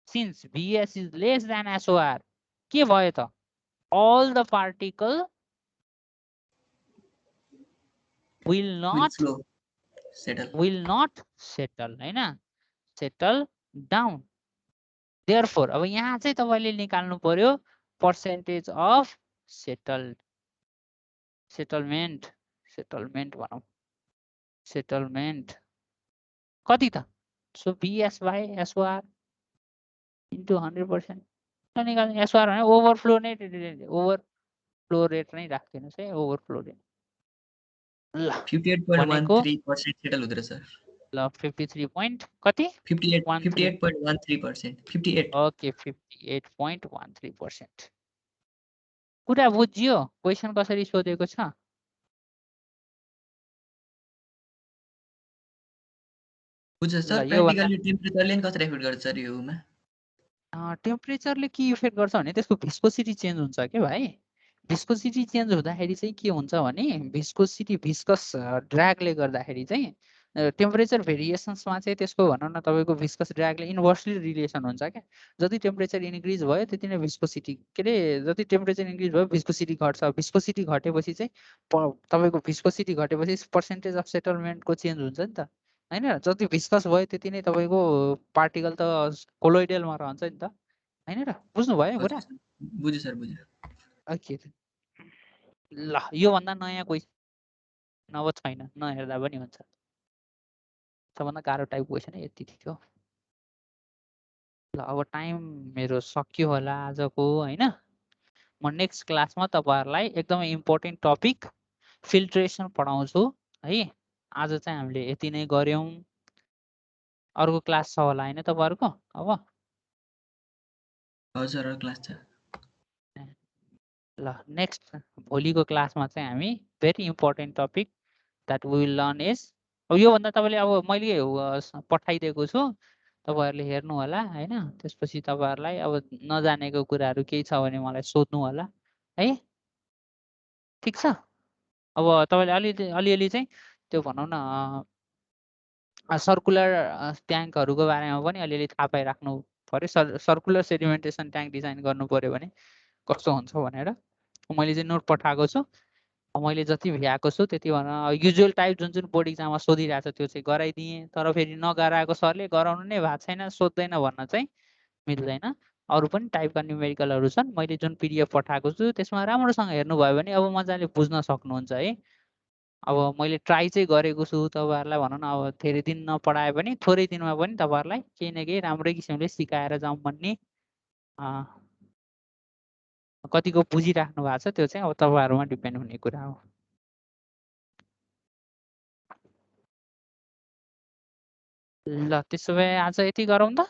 since VS is less than SOR के भयो त all the particle will will not flow settle settle हैन settle down therefore अब यहाँ चाहिँ तपाईले निकाल्नु पर्यो percentage of settlement भनौं settlement कति त so VS by SOR into 100% निकाल्नु SOR भने ओभरफ्लो रेट नै राख्दिनुस् है ओभरफ्लो रेट ल 58.13% settle हुँदो रहेछ ल 53 point कति 58.13% 58 ओके 58.13% कुरा बुझ्यो क्वेशन कसरी सोधेको छ बुझ्छ सर ल, यो प्र्याक्टिकली टेम्परेचरले नि कसरी इफेक्ट गर्छ सर योमा टेम्परेचरले के इफेक्ट गर्छ भने त्यसको भिस्कोसिटी चेन्ज हुन्छ के भाइ भिस्कोसिटी चेन्ज हुँदाखेरि चाहिँ के हुन्छ भने भिस्कस ड्र्यागले गर्दाखेरि चाहिँ टेम्परेचर भेरिएसन्समा चाहिँ त्यसको भनौँ न तपाईँको भिस्कस ड्र्यागले इन्भर्सली रिलेसन हुन्छ क्या जति टेम्परेचर इन्क्रिज भयो त्यति नै भिस्कोसिटी के अरे जति टेम्परेचर इन्क्रिज भयो भिस्कोसिटी घट्छ भिस्कोसिटी घटेपछि चाहिँ तपाईँको भिस्कोसिटी घटेपछि पर्सेन्टेज अफ सेटलमेन्टको चेन्ज हुन्छ नि त हैन जति भिस्कस भयो त्यति नै तपाईँको पार्टिकल त कोलोइडलमा रहन्छ नि त हैन र बुझ्नुभयो कुरा बुझ्यो सर बुझ्यो ओके ल योभन्दा नयाँ क्वेसन अब छैन नहेर्दा पनि हुन्छ सबभन्दा गाह्रो टाइप क्वेसन यति थियो ल अब टाइम मेरो सक्यो होला आजको हैन म नेक्स्ट क्लासमा तपाईहरुलाई एकदमै इम्पोर्टेन्ट टपिक फिल्ट्रेसन पढाउँछु है आज चाहिँ हामीले यति नै गर्यौं अर्को क्लास छ होला हैन तपाईहरुको अब हजुर अरू क्लास छ ल नेक्स्ट भोलिको क्लासमा चाहिँ हामी very important topic that we will learn is अब योभन्दा तपाईँले अब मैले पठाइदिएको छु तपाईहरुले हेर्नु होला हैन त्यसपछि तपाईहरुलाई अब नजानेको कुराहरु केही छ भने मलाई सोध्नु होला है ठीक छ अब तपाईले अलिअलि चाहिँ त्यो भनौं न सर्कुलर ट्याङ्कहरुको बारेमा पनि अलिअलि थाहा पाइराख्नु पर्यो सर्कुलर सेडिमेन्टेसन ट्याङ्क डिजाइन गर्नु पर्यो भने कस्तो हुन्छ भनेर मैले चाहिँ नोट पठाएको छु मैले जति भ्याएको छु त्यति भनेर युजुअल टाइप जुन बोर्ड इक्जाममा सोधिरहेको छ त्यो चाहिँ गराइदिएँ तर फेरि नगराएको सरले गराउनु नै भएको छैन सोध्दैन भन्न चाहिँ मिल्दैन अरू पनि टाइपका न्युमेरिकलहरू छन् मैले जुन PDF पठाएको छु त्यसमा राम्रोसँग हेर्नुभयो भने अब मजाले बुझ्न सक्नुहुन्छ है अब मैले ट्राई चाहिँ गरेको छु तपाईहरुलाई भनौं न अब धेरै दिन नपढाए पनि थोरै दिनमा पनि तपाईहरुलाई केही न केही राम्रै किसिमले सिकाएर जाउँ भन्ने कतिको बुझिराख्नु भएको छ त्यो चाहिँ अब तपाईँहरूमा डिपेन्ड हुने कुरा हो। ल त्यसो भए आज यति गरौँ त।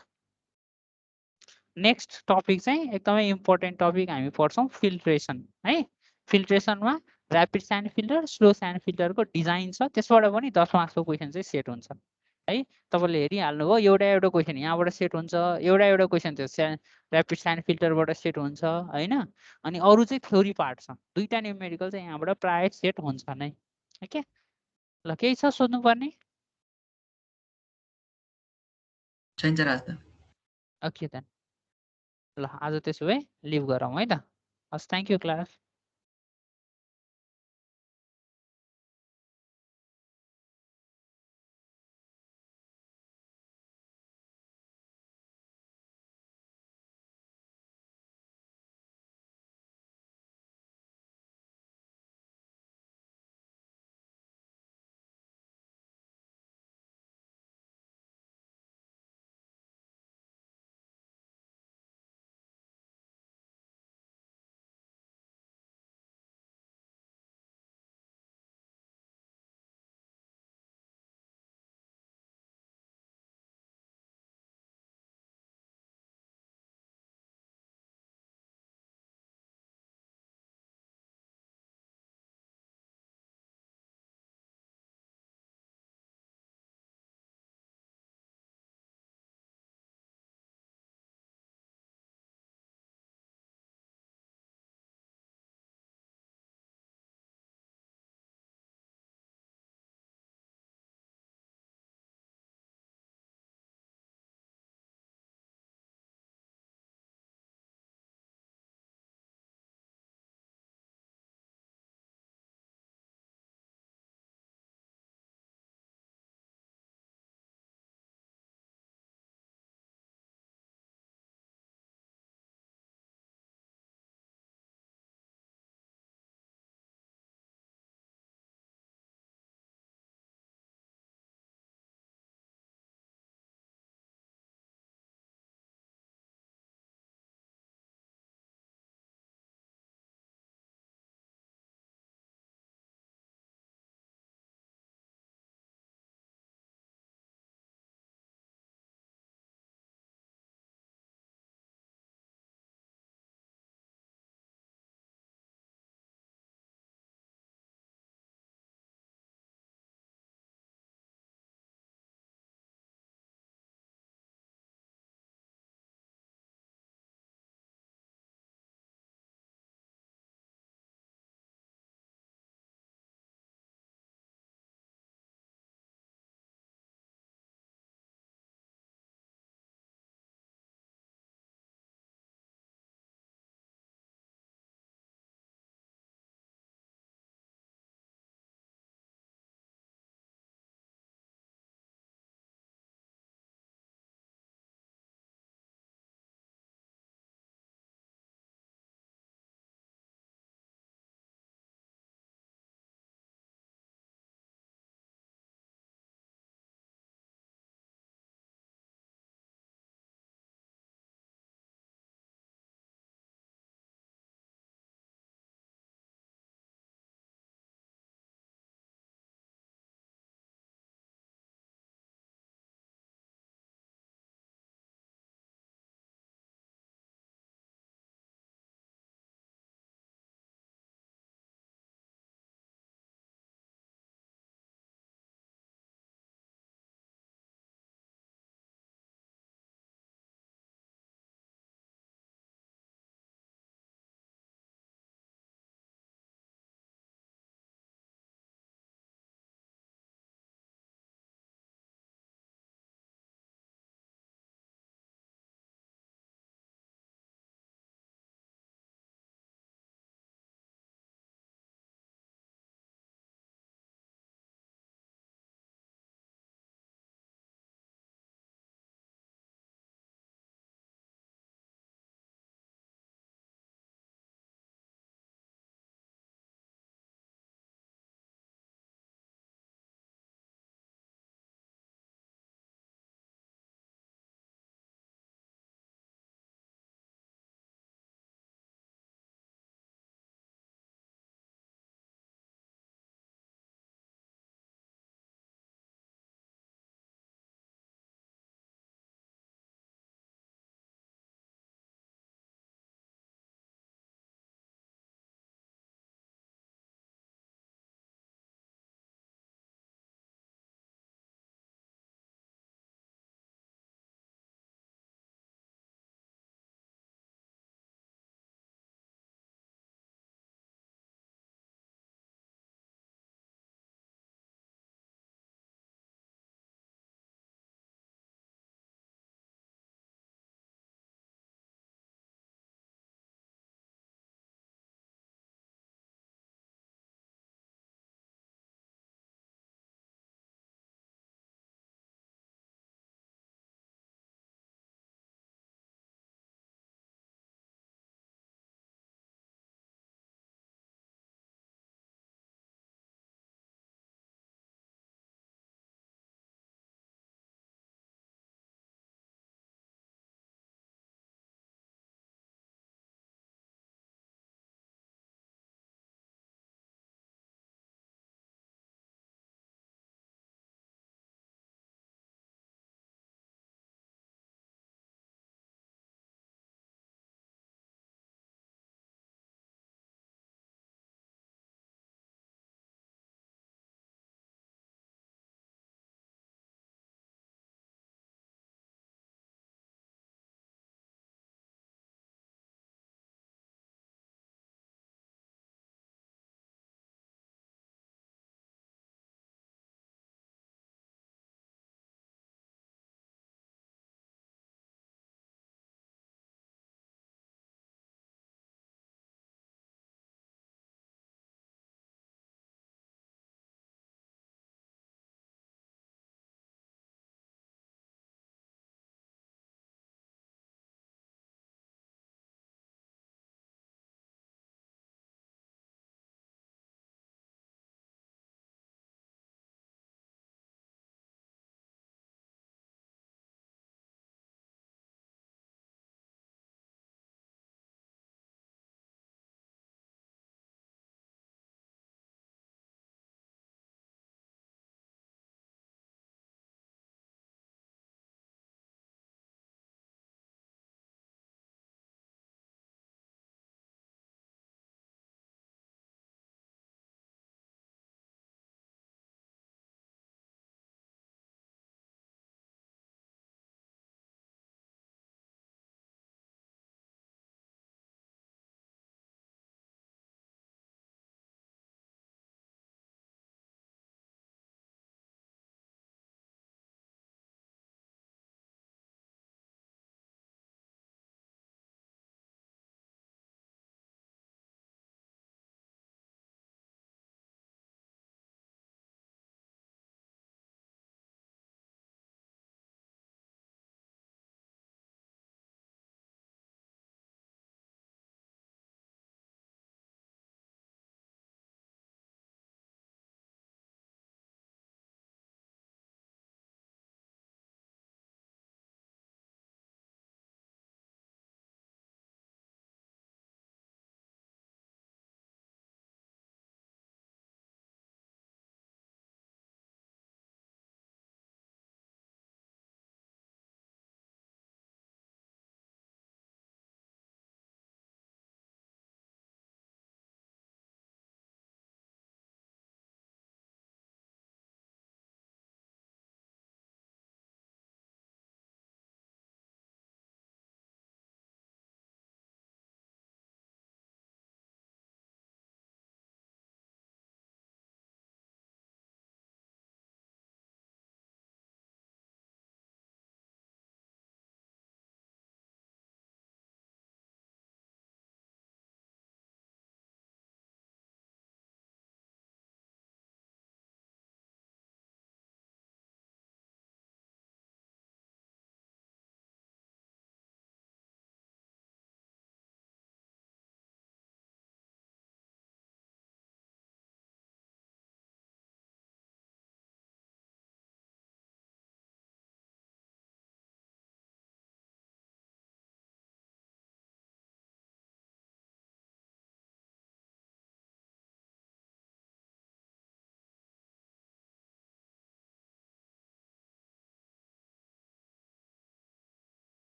नेक्स्ट टपिक चाहिँ एकदमै इम्पोर्टेन्ट टपिक हामी पढ्छौँ फिल्ट्रेसन है। फिल्ट्रेसनमा rapid sand filter slow sand फिल्टरको डिजाइन छ, त्यसबाट पनि 10 मार्क्सको क्वेसन चाहिँ सेट हुन्छ है। तपाईँले हेरिहाल्नुभयो एउटा क्वेसन यहाँबाट सेट हुन्छ, एउटा क्वेसन चाहिँ ऱ्यापिड स्यान्ड फिल्टरबाट सेट हुन्छ होइन। अनि अरू चाहिँ थ्योरी पार्ट छ, दुईवटा न्युमेरिकल चाहिँ यहाँबाट प्रायः सेट हुन्छ नै ओके। ल केही छ सोध्नुपर्ने? चाहिन्छ राज त। ओके देन ल आज त्यसो भए लिभ गरौँ है त। हस् थ्याङ्क यू क्लास।